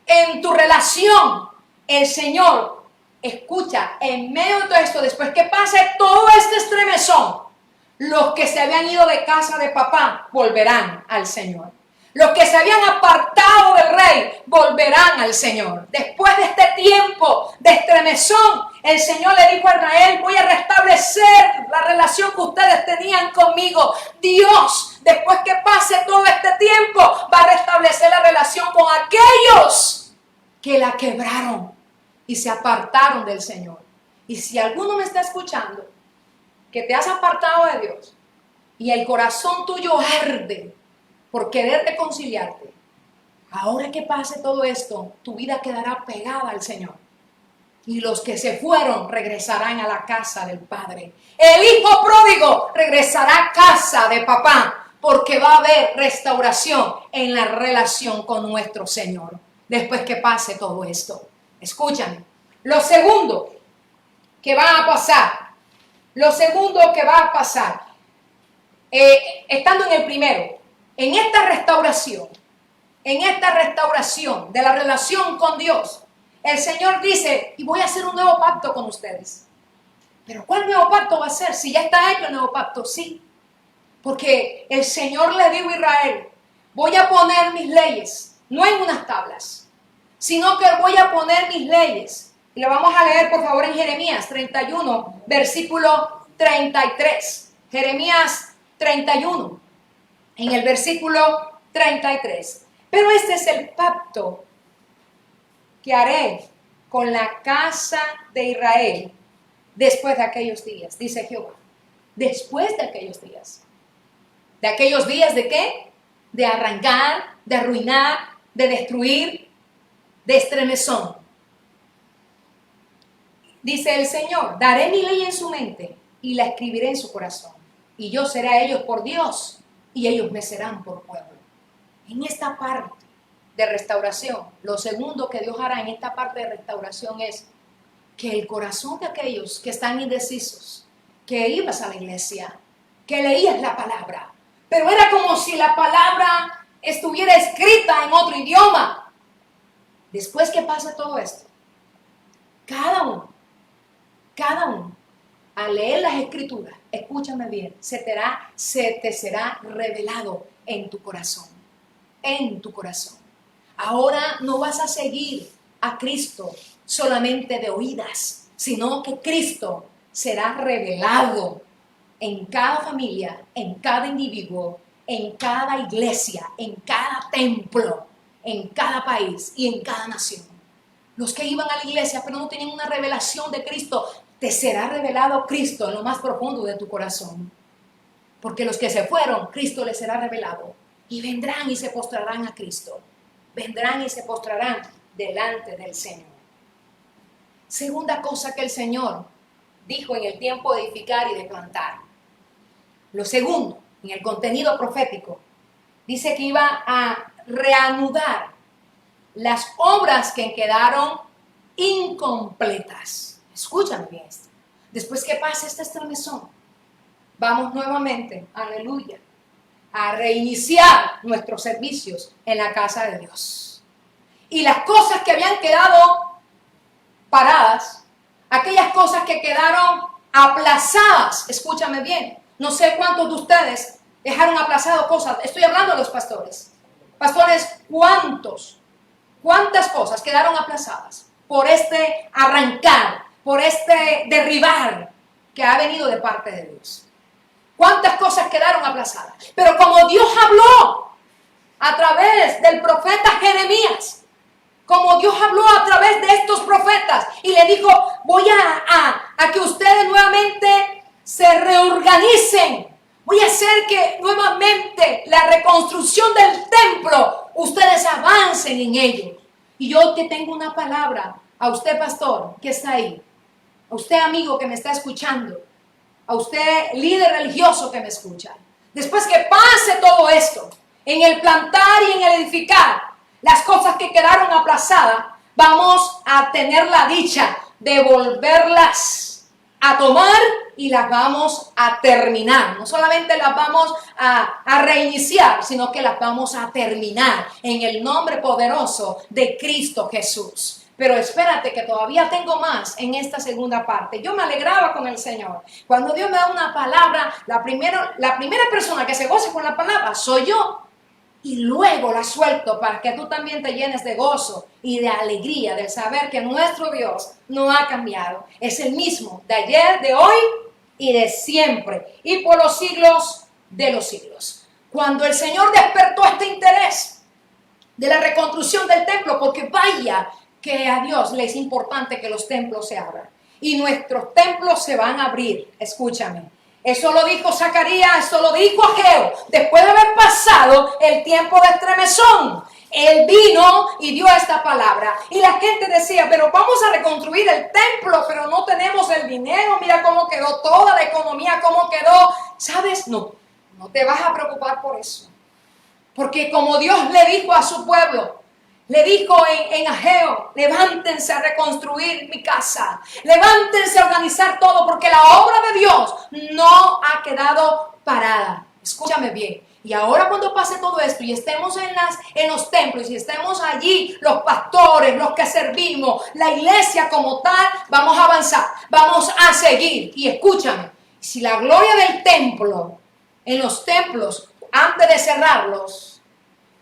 C: en tu relación, el Señor, escucha, en medio de todo esto, después que pase todo este estremezón, los que se habían ido de casa de papá volverán al Señor. Los que se habían apartado del rey volverán al Señor. Después de este tiempo de estremezón, el Señor le dijo a Israel: voy a restablecer la relación que ustedes tenían conmigo. Dios, después que pase todo este tiempo, va a restablecer la relación con aquellos que la quebraron y se apartaron del Señor. Y si alguno me está escuchando, que te has apartado de Dios y el corazón tuyo arde por querer reconciliarte, ahora que pase todo esto, tu vida quedará pegada al Señor. Y los que se fueron regresarán a la casa del Padre. El hijo pródigo regresará a casa de papá, porque va a haber restauración en la relación con nuestro Señor después que pase todo esto. Escúchame. Lo segundo que va a pasar, estando en el primero, en esta restauración de la relación con Dios, el Señor dice: y voy a hacer un nuevo pacto con ustedes. ¿Pero cuál nuevo pacto va a ser? Si ya está hecho el nuevo pacto, sí. Porque el Señor le dijo a Israel: voy a poner mis leyes, no en unas tablas, sino que voy a poner mis leyes. Y lo vamos a leer, por favor, en Jeremías 31, versículo 33. Jeremías 31, en el versículo 33. Pero este es el pacto que haré con la casa de Israel después de aquellos días, dice Jehová. Después de aquellos días. ¿De aquellos días de qué? De arrancar, de arruinar, de destruir, de estremezón. Dice el Señor: daré mi ley en su mente y la escribiré en su corazón. Y yo seré a ellos por Dios y ellos me serán por pueblo. En esta parte de restauración, lo segundo que Dios hará en esta parte de restauración es que el corazón de aquellos que están indecisos, que ibas a la iglesia, que leías la palabra, pero era como si la palabra estuviera escrita en otro idioma. Después que pase todo esto, cada uno, al leer las escrituras, escúchame bien, se te será revelado en tu corazón. En tu corazón. Ahora no vas a seguir a Cristo solamente de oídas, sino que Cristo será revelado en cada familia, en cada individuo, en cada iglesia, en cada templo, en cada país y en cada nación. Los que iban a la iglesia pero no tenían una revelación de Cristo, te será revelado Cristo en lo más profundo de tu corazón. Porque los que se fueron, Cristo les será revelado. Y vendrán y se postrarán a Cristo. Vendrán y se postrarán delante del Señor. Segunda cosa que el Señor dijo en el tiempo de edificar y de plantar. Lo segundo, en el contenido profético, dice que iba a reanudar las obras que quedaron incompletas. Escúchame bien esto. Después que pase este estremezón, vamos nuevamente, aleluya, a reiniciar nuestros servicios en la casa de Dios. Y las cosas que habían quedado paradas, aquellas cosas que quedaron aplazadas, escúchame bien, no sé cuántos de ustedes dejaron aplazado cosas, estoy hablando de los pastores. Pastores, ¿cuántas cosas quedaron aplazadas por este arrancar, por este derribar que ha venido de parte de Dios? ¿Cuántas cosas quedaron aplazadas? Pero como Dios habló a través del profeta Jeremías, como Dios habló a través de estos profetas y le dijo: voy a que ustedes nuevamente se reorganicen, voy a hacer que nuevamente la reconstrucción del templo, ustedes avancen en ello. Y yo te tengo una palabra a usted, pastor, que está ahí, a usted, amigo, que me está escuchando, a usted, líder religioso que me escucha. Después que pase todo esto, en el plantar y en el edificar, las cosas que quedaron aplazadas, vamos a tener la dicha de volverlas a tomar y las vamos a terminar. No solamente las vamos a reiniciar, sino que las vamos a terminar en el nombre poderoso de Cristo Jesús. Pero espérate que todavía tengo más en esta segunda parte. Yo me alegraba con el Señor. Cuando Dios me da una palabra, la primera persona que se goza con la palabra soy yo. Y luego la suelto para que tú también te llenes de gozo y de alegría, del saber que nuestro Dios no ha cambiado. Es el mismo de ayer, de hoy y de siempre. Y por los siglos de los siglos. Cuando el Señor despertó este interés de la reconstrucción del templo, porque vaya que a Dios le es importante que los templos se abran. Y nuestros templos se van a abrir. Escúchame. Eso lo dijo Zacarías, eso lo dijo Ageo. Después de haber pasado el tiempo de estremezón, él vino y dio esta palabra. Y la gente decía, pero vamos a reconstruir el templo, pero no tenemos el dinero. Mira cómo quedó toda la economía, cómo quedó. ¿Sabes? No te vas a preocupar por eso. Porque como Dios le dijo a su pueblo, le dijo en Ageo, levántense a reconstruir mi casa, levántense a organizar todo, porque la obra de Dios no ha quedado parada. Escúchame bien. Y ahora cuando pase todo esto y estemos en los templos y estemos allí, los pastores, los que servimos, la iglesia como tal, vamos a avanzar, vamos a seguir. Y escúchame, si la gloria del templo, en los templos, antes de cerrarlos,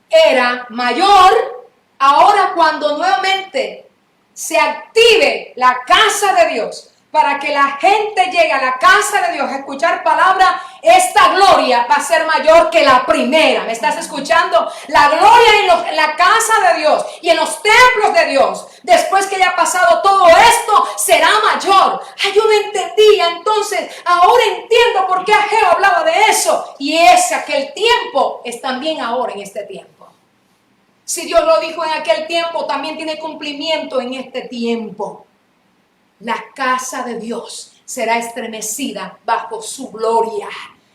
C: era mayor, ahora cuando nuevamente se active la casa de Dios, para que la gente llegue a la casa de Dios a escuchar palabra, esta gloria va a ser mayor que la primera. ¿Me estás escuchando? La gloria en la casa de Dios y en los templos de Dios, después que haya pasado todo esto, será mayor. Ay, yo no entendía, entonces ahora entiendo por qué Ageo hablaba de eso. Y es aquel tiempo, es también ahora en este tiempo. Si Dios lo dijo en aquel tiempo, también tiene cumplimiento en este tiempo. La casa de Dios será estremecida bajo su gloria.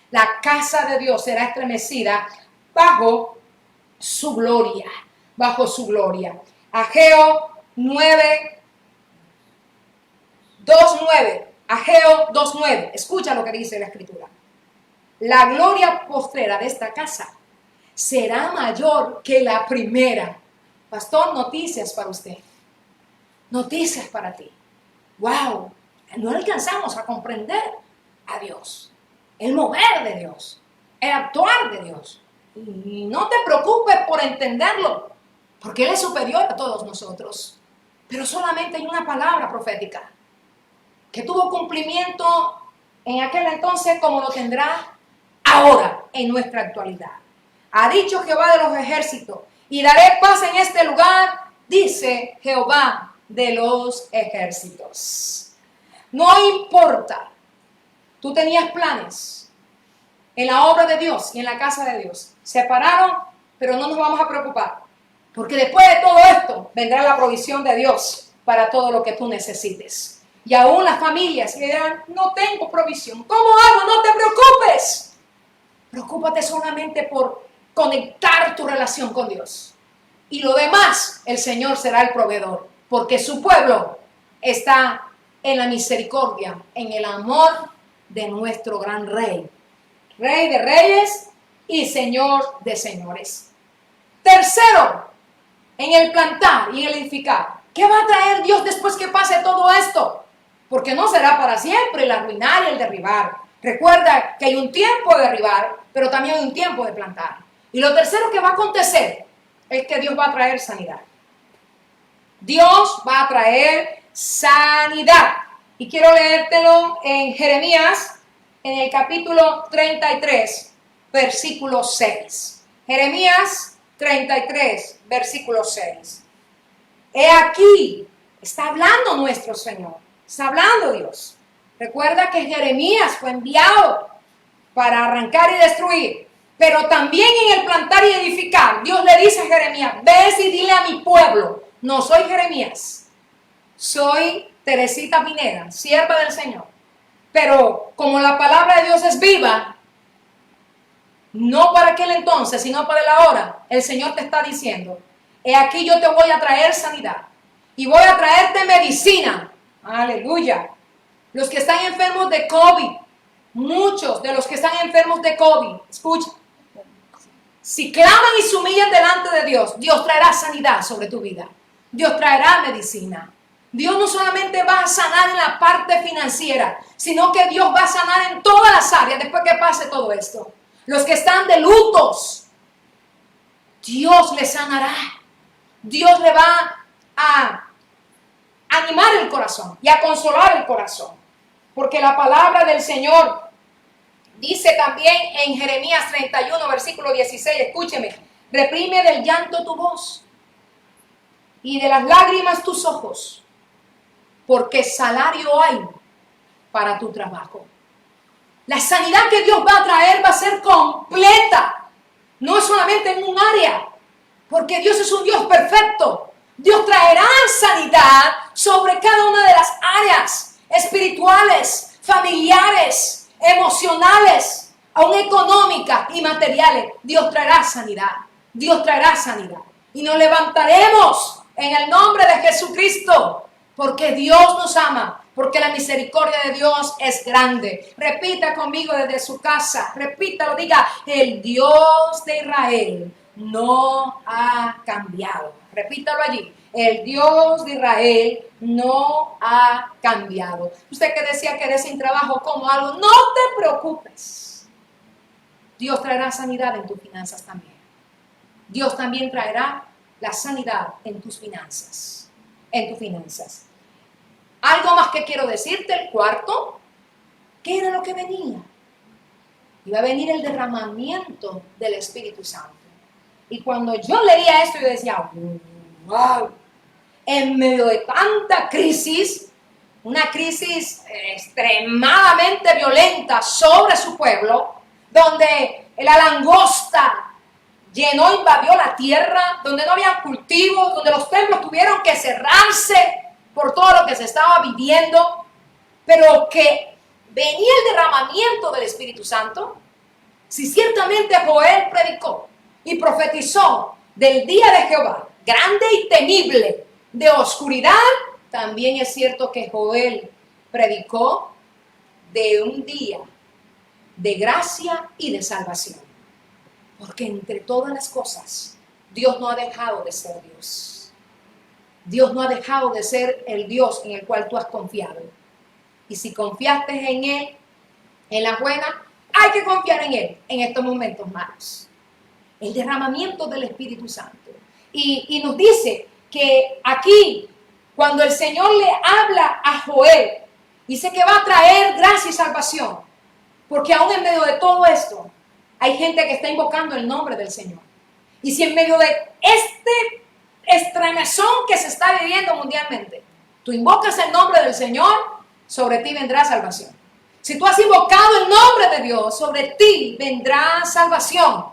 C: La casa de Dios será estremecida bajo su gloria. Bajo su gloria. Ageo 9, 2:9. Ageo 2:9. Escucha lo que dice la Escritura. La gloria postrera de esta casa será mayor que la primera. Pastor, noticias para usted. Noticias para ti. Wow, no alcanzamos a comprender a Dios, el mover de Dios, el actuar de Dios. Y no te preocupes por entenderlo, porque Él es superior a todos nosotros. Pero solamente hay una palabra profética que tuvo cumplimiento en aquel entonces como lo tendrá ahora en nuestra actualidad. Ha dicho Jehová de los ejércitos, y daré paz en este lugar, dice Jehová de los ejércitos. No importa, tú tenías planes en la obra de Dios y en la casa de Dios. Se pararon, pero no nos vamos a preocupar, porque después de todo esto vendrá la provisión de Dios para todo lo que tú necesites. Y aún las familias que dirán, no tengo provisión. ¿Cómo hago? No te preocupes. Preocúpate solamente por conectar tu relación con Dios. Y lo demás, el Señor será el proveedor. Porque su pueblo está en la misericordia, en el amor de nuestro gran Rey. Rey de reyes y Señor de señores. Tercero, en el plantar y el edificar. ¿Qué va a traer Dios después que pase todo esto? Porque no será para siempre el arruinar y el derribar. Recuerda que hay un tiempo de derribar, pero también hay un tiempo de plantar. Y lo tercero que va a acontecer es que Dios va a traer sanidad. Dios va a traer sanidad. Y quiero leértelo en Jeremías, en el capítulo 33, versículo 6. Jeremías 33, versículo 6. He aquí, está hablando nuestro Señor, está hablando Dios. Recuerda que Jeremías fue enviado para arrancar y destruir, pero también en el plantar y edificar. Dios le dice a Jeremías, ves y dile a mi pueblo. No soy Jeremías, soy Teresita Pineda, sierva del Señor. Pero como la palabra de Dios es viva, no para aquel entonces, sino para el ahora, el Señor te está diciendo, he aquí yo te voy a traer sanidad y voy a traerte medicina. Aleluya. Los que están enfermos de COVID, muchos de los que están enfermos de COVID, escucha, si claman y se humillan delante de Dios, Dios traerá sanidad sobre tu vida. Dios traerá medicina. Dios no solamente va a sanar en la parte financiera, sino que Dios va a sanar en todas las áreas después que pase todo esto. Los que están de lutos, Dios les sanará. Dios le va a animar el corazón y a consolar el corazón. Porque la palabra del Señor dice también en Jeremías 31, versículo 16, escúcheme, reprime del llanto tu voz y de las lágrimas tus ojos, porque salario hay para tu trabajo. La sanidad que Dios va a traer va a ser completa, no solamente en un área, porque Dios es un Dios perfecto. Dios traerá sanidad sobre cada una de las áreas espirituales, familiares, emocionales, aún económicas y materiales. Dios traerá sanidad. Dios traerá sanidad. Y nos levantaremos en el nombre de Jesucristo, porque Dios nos ama, porque la misericordia de Dios es grande. Repita conmigo desde su casa, repítalo, diga, el Dios de Israel no ha cambiado. Repítalo allí, el Dios de Israel no ha cambiado. Usted que decía que eres sin trabajo como algo, no te preocupes. Dios traerá sanidad en tus finanzas también. Dios también traerá la sanidad en tus finanzas. En tus finanzas. Algo más que quiero decirte, el cuarto, ¿qué era lo que venía? Iba a venir el derramamiento del Espíritu Santo. Y cuando yo leía esto, yo decía, wow, en medio de tanta crisis, una crisis extremadamente violenta sobre su pueblo, donde la langosta invadió la tierra, donde no había cultivos, donde los templos tuvieron que cerrarse por todo lo que se estaba viviendo, pero que venía el derramamiento del Espíritu Santo. Si ciertamente Joel predicó y profetizó del día de Jehová, grande y temible, de oscuridad, también es cierto que Joel predicó de un día de gracia y de salvación. Porque entre todas las cosas, Dios no ha dejado de ser Dios. Dios no ha dejado de ser el Dios en el cual tú has confiado. Y si confiaste en Él, en la buena, hay que confiar en Él en estos momentos malos. El derramamiento del Espíritu Santo. Y nos dice que aquí, cuando el Señor le habla a Joel, dice que va a traer gracia y salvación. Porque aún en medio de todo esto, hay gente que está invocando el nombre del Señor. Y si en medio de este estremezón que se está viviendo mundialmente, tú invocas el nombre del Señor, sobre ti vendrá salvación. Si tú has invocado el nombre de Dios, sobre ti vendrá salvación.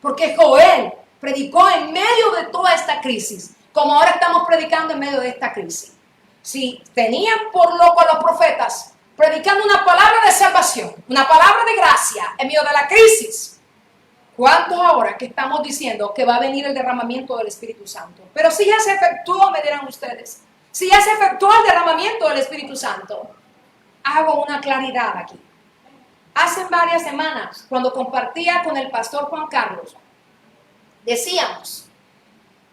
C: Porque Joel predicó en medio de toda esta crisis, como ahora estamos predicando en medio de esta crisis. Si tenían por loco a los profetas predicando una palabra de salvación, una palabra de gracia en medio de la crisis, ¿cuántos ahora que estamos diciendo que va a venir el derramamiento del Espíritu Santo? Pero si ya se efectuó, me dirán ustedes, si ya se efectuó el derramamiento del Espíritu Santo, hago una claridad aquí. Hace varias semanas, cuando compartía con el pastor Juan Carlos, decíamos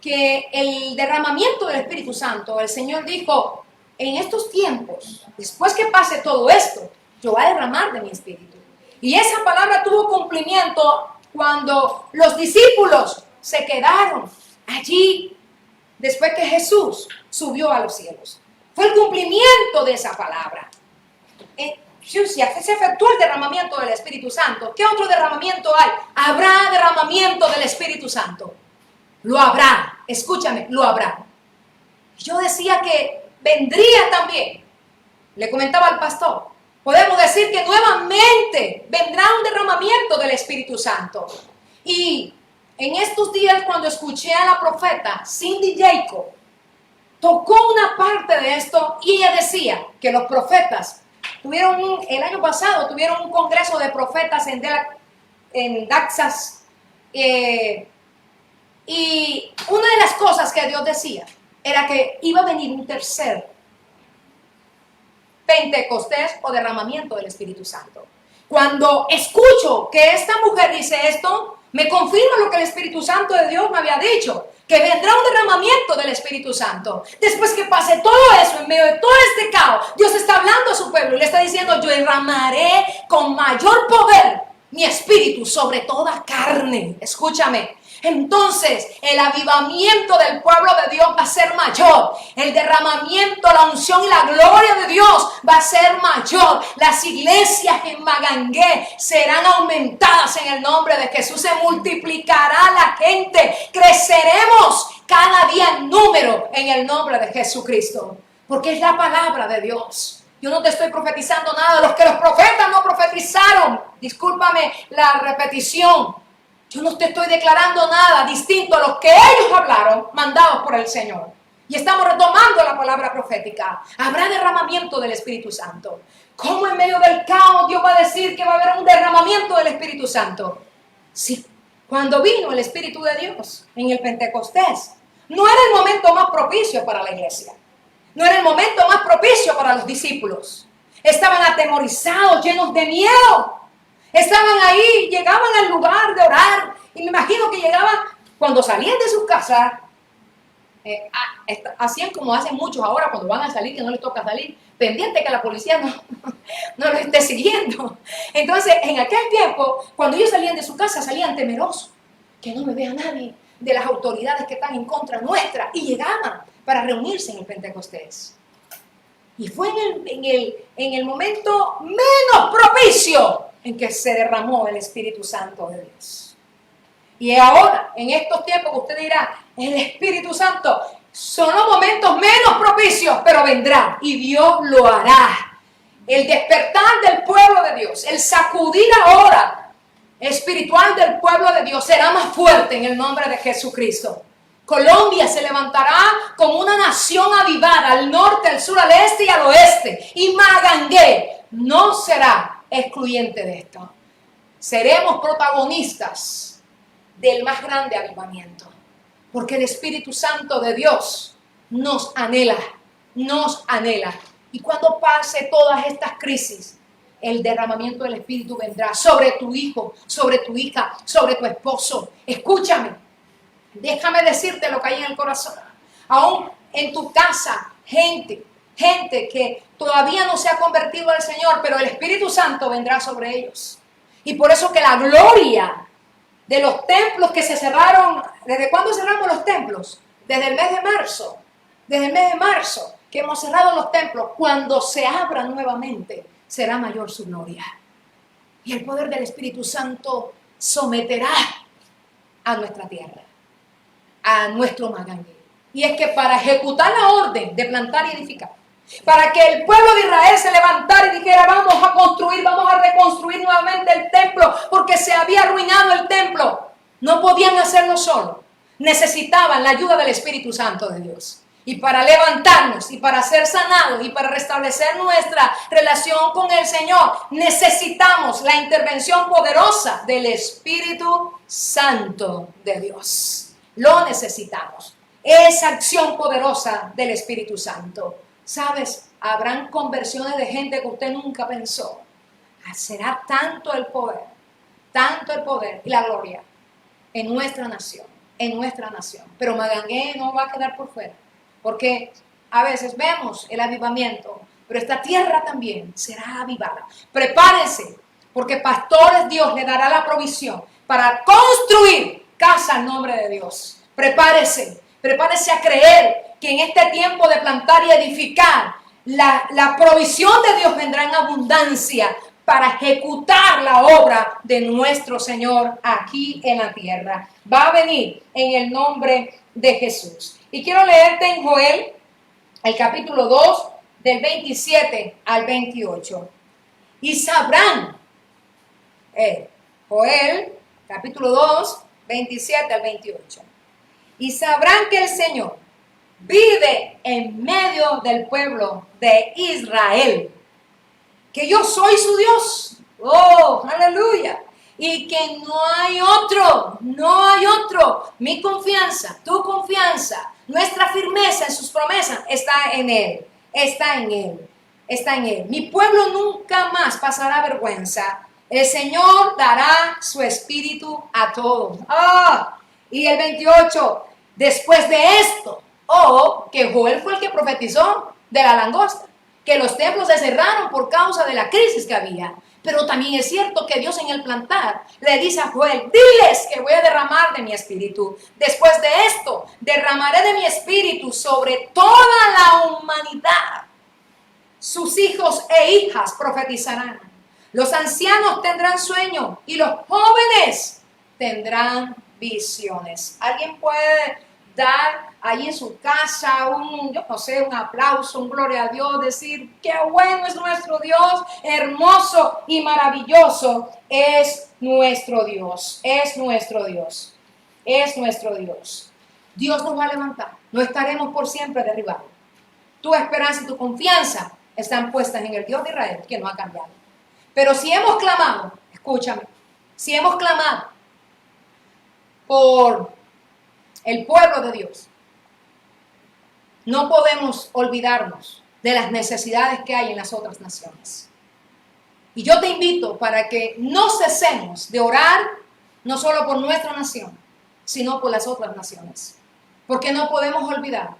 C: que el derramamiento del Espíritu Santo, el Señor dijo, en estos tiempos, después que pase todo esto, yo voy a derramar de mi Espíritu. Y esa palabra tuvo cumplimiento cuando los discípulos se quedaron allí después que Jesús subió a los cielos. Fue el cumplimiento de esa palabra. Si se efectuó el derramamiento del Espíritu Santo, ¿qué otro derramamiento hay? Habrá derramamiento del Espíritu Santo. Lo habrá, escúchame, lo habrá. Yo decía que vendría también, le comentaba al pastor, podemos decir que nuevamente vendrá un derramamiento del Espíritu Santo. Y en estos días, cuando escuché a la profeta Cindy Jacob, tocó una parte de esto y ella decía que los profetas el año pasado tuvieron un congreso de profetas en Daxas. Y una de las cosas que Dios decía era que iba a venir un tercer Pentecostés o derramamiento del Espíritu Santo. Cuando escucho que esta mujer dice esto, me confirma lo que el Espíritu Santo de Dios me había dicho, que vendrá un derramamiento del Espíritu Santo. Después que pase todo eso, en medio de todo este caos, Dios está hablando a su pueblo y le está diciendo: yo derramaré con mayor poder mi espíritu sobre toda carne. Escúchame. Entonces el avivamiento del pueblo de Dios va a ser mayor. El derramamiento, la unción y la gloria de Dios va a ser mayor. Las iglesias en Magangué serán aumentadas en el nombre de Jesús. Se multiplicará la gente. Creceremos cada día en número en el nombre de Jesucristo. Porque es la palabra de Dios. Yo no te estoy profetizando nada. Los que los profetas no profetizaron, discúlpame la repetición, yo no te estoy declarando nada distinto a lo que ellos hablaron, mandados por el Señor. Y estamos retomando la palabra profética. Habrá derramamiento del Espíritu Santo. ¿Cómo en medio del caos Dios va a decir que va a haber un derramamiento del Espíritu Santo? Sí, cuando vino el Espíritu de Dios en el Pentecostés, no era el momento más propicio para la iglesia. No era el momento más propicio para los discípulos. Estaban atemorizados, llenos de miedo. Estaban ahí, llegaban al lugar de orar. Y me imagino que llegaban, cuando salían de sus casas, hacían como hacen muchos ahora cuando van a salir, que no les toca salir, pendiente que la policía no los esté siguiendo. Entonces, en aquel tiempo, cuando ellos salían de su casa, salían temerosos. Que no me vea nadie de las autoridades que están en contra nuestra. Y llegaban para reunirse en el Pentecostés. Y fue en el momento menos propicio en que se derramó el Espíritu Santo de Dios. Y ahora, en estos tiempos, usted dirá: el Espíritu Santo, son los momentos menos propicios, pero vendrá y Dios lo hará. El despertar del pueblo de Dios, el sacudir ahora espiritual del pueblo de Dios será más fuerte en el nombre de Jesucristo. Colombia se levantará como una nación avivada al norte, al sur, al este y al oeste. Y Magangué no será excluyente de esto. Seremos protagonistas del más grande avivamiento. Porque el Espíritu Santo de Dios nos anhela, nos anhela. Y cuando pase todas estas crisis, el derramamiento del Espíritu vendrá sobre tu hijo, sobre tu hija, sobre tu esposo. Escúchame. Déjame decirte lo que hay en el corazón. Aún en tu casa, gente que todavía no se ha convertido al Señor, pero el Espíritu Santo vendrá sobre ellos. Y por eso que la gloria de los templos que se cerraron, ¿desde cuándo cerramos los templos? Desde el mes de marzo. Desde el mes de marzo que hemos cerrado los templos. Cuando se abran nuevamente, será mayor su gloria. Y el poder del Espíritu Santo someterá a nuestra tierra, a nuestro Magangué. Y es que para ejecutar la orden de plantar y edificar, para que el pueblo de Israel se levantara y dijera: vamos a construir, vamos a reconstruir nuevamente el templo, porque se había arruinado el templo, no podían hacerlo solo. Necesitaban la ayuda del Espíritu Santo de Dios. Y para levantarnos, y para ser sanados, y para restablecer nuestra relación con el Señor, necesitamos la intervención poderosa del Espíritu Santo de Dios. Lo necesitamos. Esa acción poderosa del Espíritu Santo. ¿Sabes? Habrán conversiones de gente que usted nunca pensó. Será tanto el poder y la gloria en nuestra nación, Pero Magangué no va a quedar por fuera, porque a veces vemos el avivamiento, pero esta tierra también será avivada. Prepárense, porque pastores Dios le dará la provisión para construir casa en nombre de Dios. Prepárese a creer que en este tiempo de plantar y edificar, la provisión de Dios vendrá en abundancia para ejecutar la obra de nuestro Señor aquí en la tierra. Va a venir en el nombre de Jesús. Y quiero leerte en Joel, el capítulo 2, del 27 al 28. Y sabrán, Joel, capítulo 2, 27 al 28. Y sabrán que el Señor vive en medio del pueblo de Israel, que yo soy su Dios. Oh, aleluya. Y que no hay otro. Mi confianza, tu confianza, nuestra firmeza en sus promesas está en Él. está en él. Mi pueblo nunca más pasará vergüenza. El Señor dará su espíritu a todos. Y el 28, después de esto, que Joel fue el que profetizó de la langosta, que los templos se cerraron por causa de la crisis que había. Pero también es cierto que Dios en el plantar le dice a Joel, diles que voy a derramar de mi espíritu. Después de esto, derramaré de mi espíritu sobre toda la humanidad. Sus hijos e hijas profetizarán. Los ancianos tendrán sueño y los jóvenes tendrán visiones. ¿Alguien puede dar ahí en su casa un aplauso, un gloria a Dios, decir qué bueno es nuestro Dios, hermoso y maravilloso es nuestro Dios, es nuestro Dios, es nuestro Dios? Dios nos va a levantar, no estaremos por siempre derribados. Tu esperanza y tu confianza están puestas en el Dios de Israel, que no ha cambiado. Pero si hemos clamado, escúchame, si hemos clamado por el pueblo de Dios, no podemos olvidarnos de las necesidades que hay en las otras naciones. Y yo te invito para que no cesemos de orar, no solo por nuestra nación, sino por las otras naciones. Porque no podemos olvidar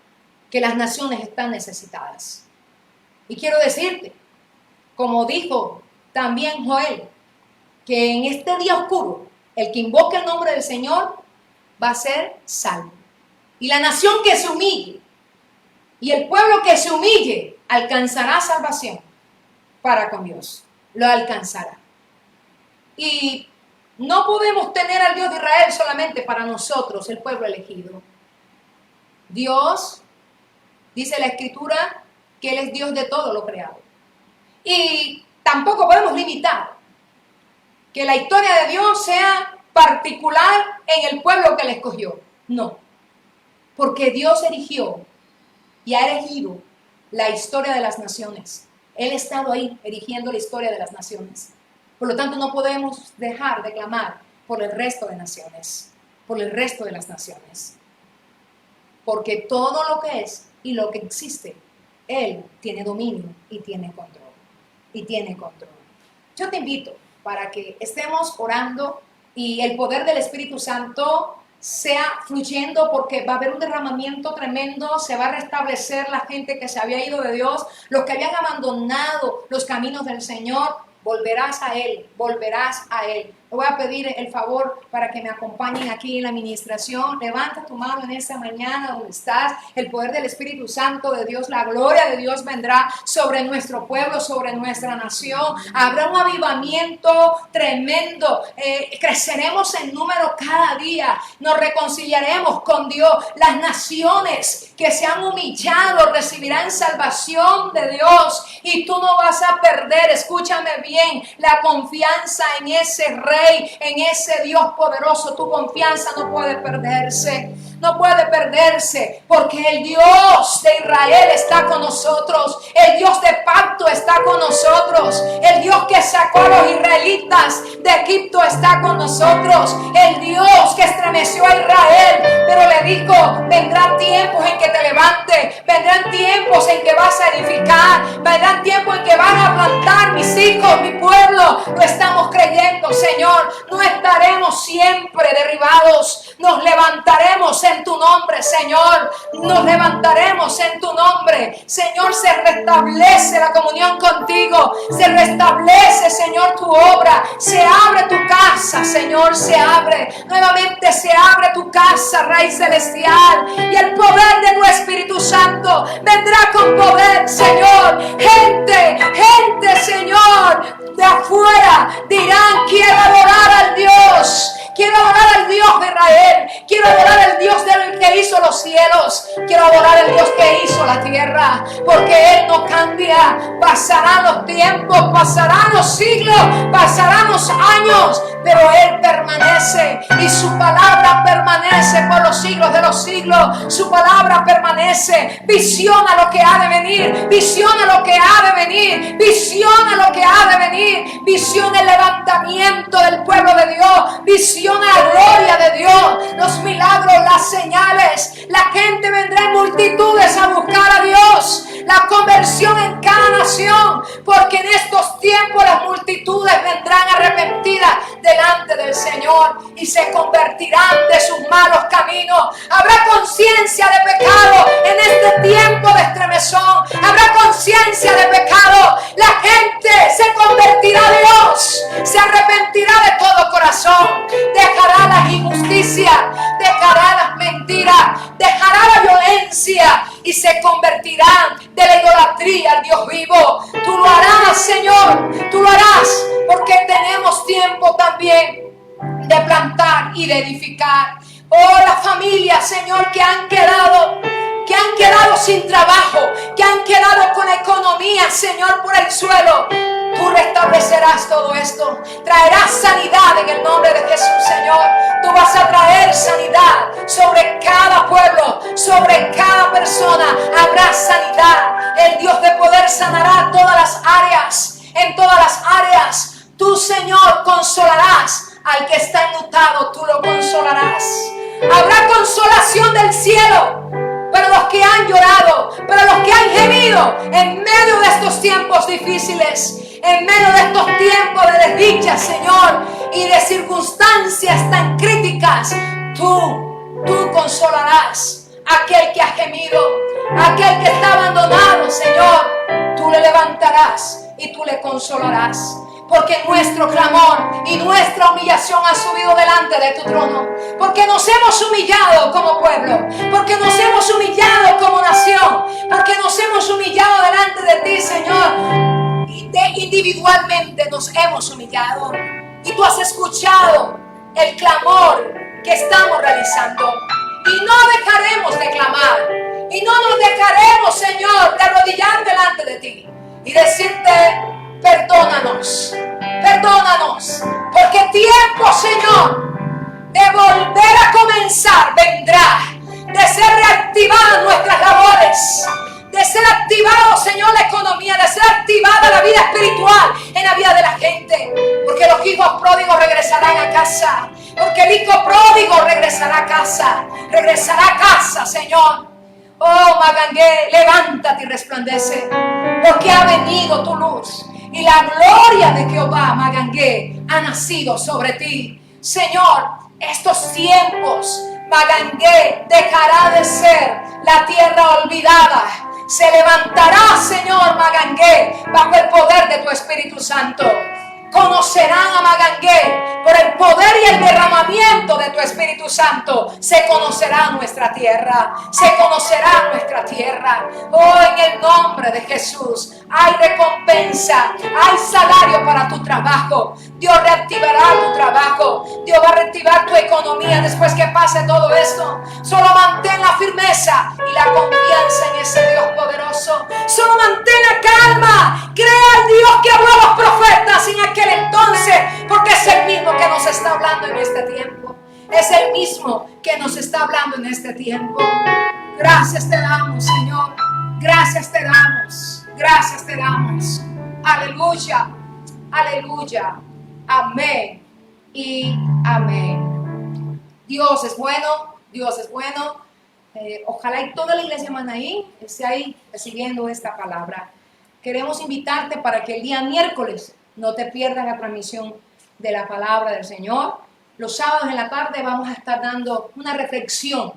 C: que las naciones están necesitadas. Y quiero decirte, como dijo también Joel, que en este día oscuro, el que invoque el nombre del Señor va a ser salvo. Y la nación que se humille y el pueblo que se humille alcanzará salvación para con Dios. Lo alcanzará. Y no podemos tener al Dios de Israel solamente para nosotros, el pueblo elegido. Dios, dice la Escritura, que Él es Dios de todo lo creado. Y tampoco podemos limitar que la historia de Dios sea particular en el pueblo que le escogió. No, porque Dios erigió y ha erigido la historia de las naciones. Él ha estado ahí erigiendo la historia de las naciones. Por lo tanto, no podemos dejar de clamar por el resto de naciones, por el resto de las naciones. Porque todo lo que es y lo que existe, Él tiene dominio y tiene control. Y tiene control. Yo te invito para que estemos orando y el poder del Espíritu Santo sea fluyendo, porque va a haber un derramamiento tremendo, se va a restablecer la gente que se había ido de Dios, los que habían abandonado los caminos del Señor, volverás a Él, volverás a Él. Le voy a pedir el favor para que me acompañen aquí en la administración. Levanta tu mano en esta mañana donde estás. El poder del Espíritu Santo de Dios, la gloria de Dios vendrá sobre nuestro pueblo, sobre nuestra nación. Habrá un avivamiento tremendo. Creceremos en número cada día. Nos reconciliaremos con Dios. Las naciones que se han humillado recibirán salvación de Dios. Y tú no vas a perder, escúchame bien, la confianza en ese Rey, en ese Dios poderoso. Tu confianza no puede perderse. No puede perderse, porque el Dios de Israel está con nosotros. El Dios de pacto está con nosotros. El Dios que sacó a los israelitas de Egipto está con nosotros. El Dios que estremeció a Israel, pero le dijo, vendrán tiempos en que te levantes, vendrán tiempos en que vas a edificar, vendrán tiempos en que van a plantar mis hijos, mi pueblo. Lo estamos creyendo, Señor. No estaremos siempre derribados. Nos levantaremos en tu nombre, Señor. Nos levantaremos en tu nombre. Señor, se restablece la comunión contigo. Se restablece, Señor, tu obra. Se abre tu casa, Señor, se abre. Nuevamente se abre tu casa, Rey Celestial. Y el poder de tu Espíritu Santo vendrá con poder, Señor. Gente, Señor, de afuera dirán, quiero adorar al Dios. Quiero adorar al Dios de Israel. Quiero adorar al Dios del que hizo los cielos. Quiero adorar al Dios que hizo la tierra. Porque Él no cambia. Pasarán los tiempos, pasarán los siglos, pasarán los años, pero Él permanece. Y su palabra permanece por los siglos de los siglos. Su palabra permanece. Visiona lo que ha de venir. Visiona lo que ha de venir. Visiona lo que ha de venir. Visiona el levantamiento del pueblo de Dios. Visiona la gloria de Dios, los milagros, las señales. La gente vendrá en multitudes a buscar a Dios. la conversión en cada nación, porque en estos tiempos las multitudes vendrán arrepentidas delante del Señor y se convertirán de sus malos caminos. Habrá conciencia de pecado en este tiempo de estremezón. Habrá conciencia de pecado. La gente se convertirá a Dios, se arrepentirá de todo corazón, dejará las injusticias, dejará las mentiras, dejará la violencia y se convertirán de la idolatría al Dios vivo. Tú lo harás, Señor, tú lo harás, porque tenemos tiempo también de plantar y de edificar. Oh, las familias, Señor, que han quedado sin trabajo, que han quedado con la economía, Señor, por el suelo. Tú restablecerás todo esto. Traerás sanidad en el nombre de Jesús, Señor. Tú vas a traer sanidad sobre cada pueblo, sobre cada persona. Habrá sanidad. El Dios de poder sanará todas las áreas. En todas las áreas. Tú, Señor, consolarás al que está enlutado. Tú lo consolarás. Habrá consolación del cielo para los que han llorado, para los que han gemido en medio de estos tiempos difíciles, en medio de estos tiempos de desdicha, Señor, y de circunstancias tan críticas. Tú consolarás a aquel que ha gemido, a aquel que está abandonado, Señor. Tú le levantarás y tú le consolarás. Porque nuestro clamor y nuestra humillación ha subido delante de tu trono. Porque nos hemos humillado como pueblo. Porque nos hemos humillado como nación. Porque nos hemos humillado delante de ti, Señor. Individualmente nos hemos humillado. Y tú has escuchado el clamor que estamos realizando. Y no dejaremos de clamar. Y no nos dejaremos, Señor, de arrodillar delante de ti. Y decirte: perdónanos, perdónanos, porque tiempo, Señor, de volver a comenzar vendrá, de ser reactivadas nuestras labores, de ser activado, Señor, la economía, de ser activada la vida espiritual en la vida de la gente, porque los hijos pródigos regresarán a casa, porque el hijo pródigo regresará a casa, Señor. Oh, Magangué, levántate y resplandece, porque ha venido tu luz. Y la gloria de Jehová, Magangué, ha nacido sobre ti. Señor, estos tiempos, Magangué, dejará de ser la tierra olvidada. Se levantará, Señor, Magangué, bajo el poder de tu Espíritu Santo. Conocerán a Magangué por el poder y el derramamiento de tu Espíritu Santo. Se conocerá nuestra tierra. Se conocerá nuestra tierra. Oh, en el nombre de Jesús hay recompensa, hay salario para tu trabajo. Dios reactivará tu trabajo. Dios va a reactivar tu economía después que pase todo esto. Solo mantén la firmeza y la confianza en ese Dios poderoso. Solo mantén la calma. Crea al Dios que habló a los profetas en aquel entonces, porque es el mismo que nos está hablando en este tiempo. Es el mismo que nos está hablando en este tiempo. Gracias te damos, Señor. Gracias te damos. Gracias te damos. Aleluya. Aleluya. Amén y amén. Dios es bueno. Dios es bueno. Ojalá y toda la iglesia Manaí esté ahí recibiendo esta palabra. Queremos invitarte para que el día miércoles no te pierdas la transmisión de la palabra del Señor. Los sábados en la tarde vamos a estar dando una reflexión,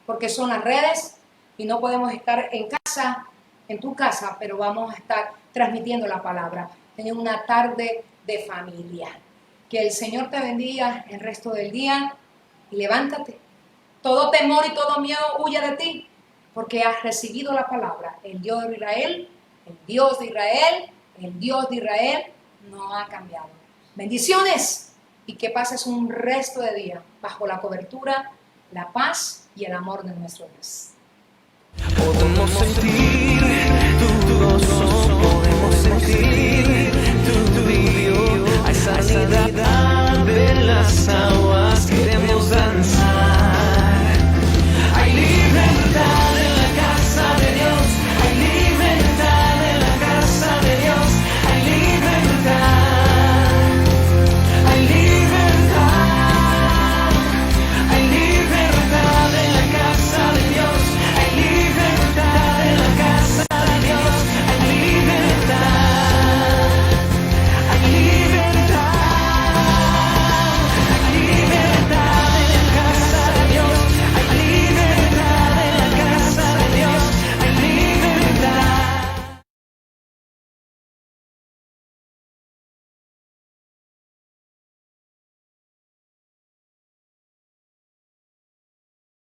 C: porque son las redes y no podemos estar en casa, en tu casa, pero vamos a estar transmitiendo la palabra. Tener una tarde de familia. Que el Señor te bendiga el resto del día y levántate. Todo temor y todo miedo huya de ti, porque has recibido la palabra. El Dios de Israel, el Dios de Israel, el Dios de Israel no ha cambiado. Bendiciones y que pases un resto de día bajo la cobertura, la paz y el amor de nuestro Dios.
D: Podemos sentir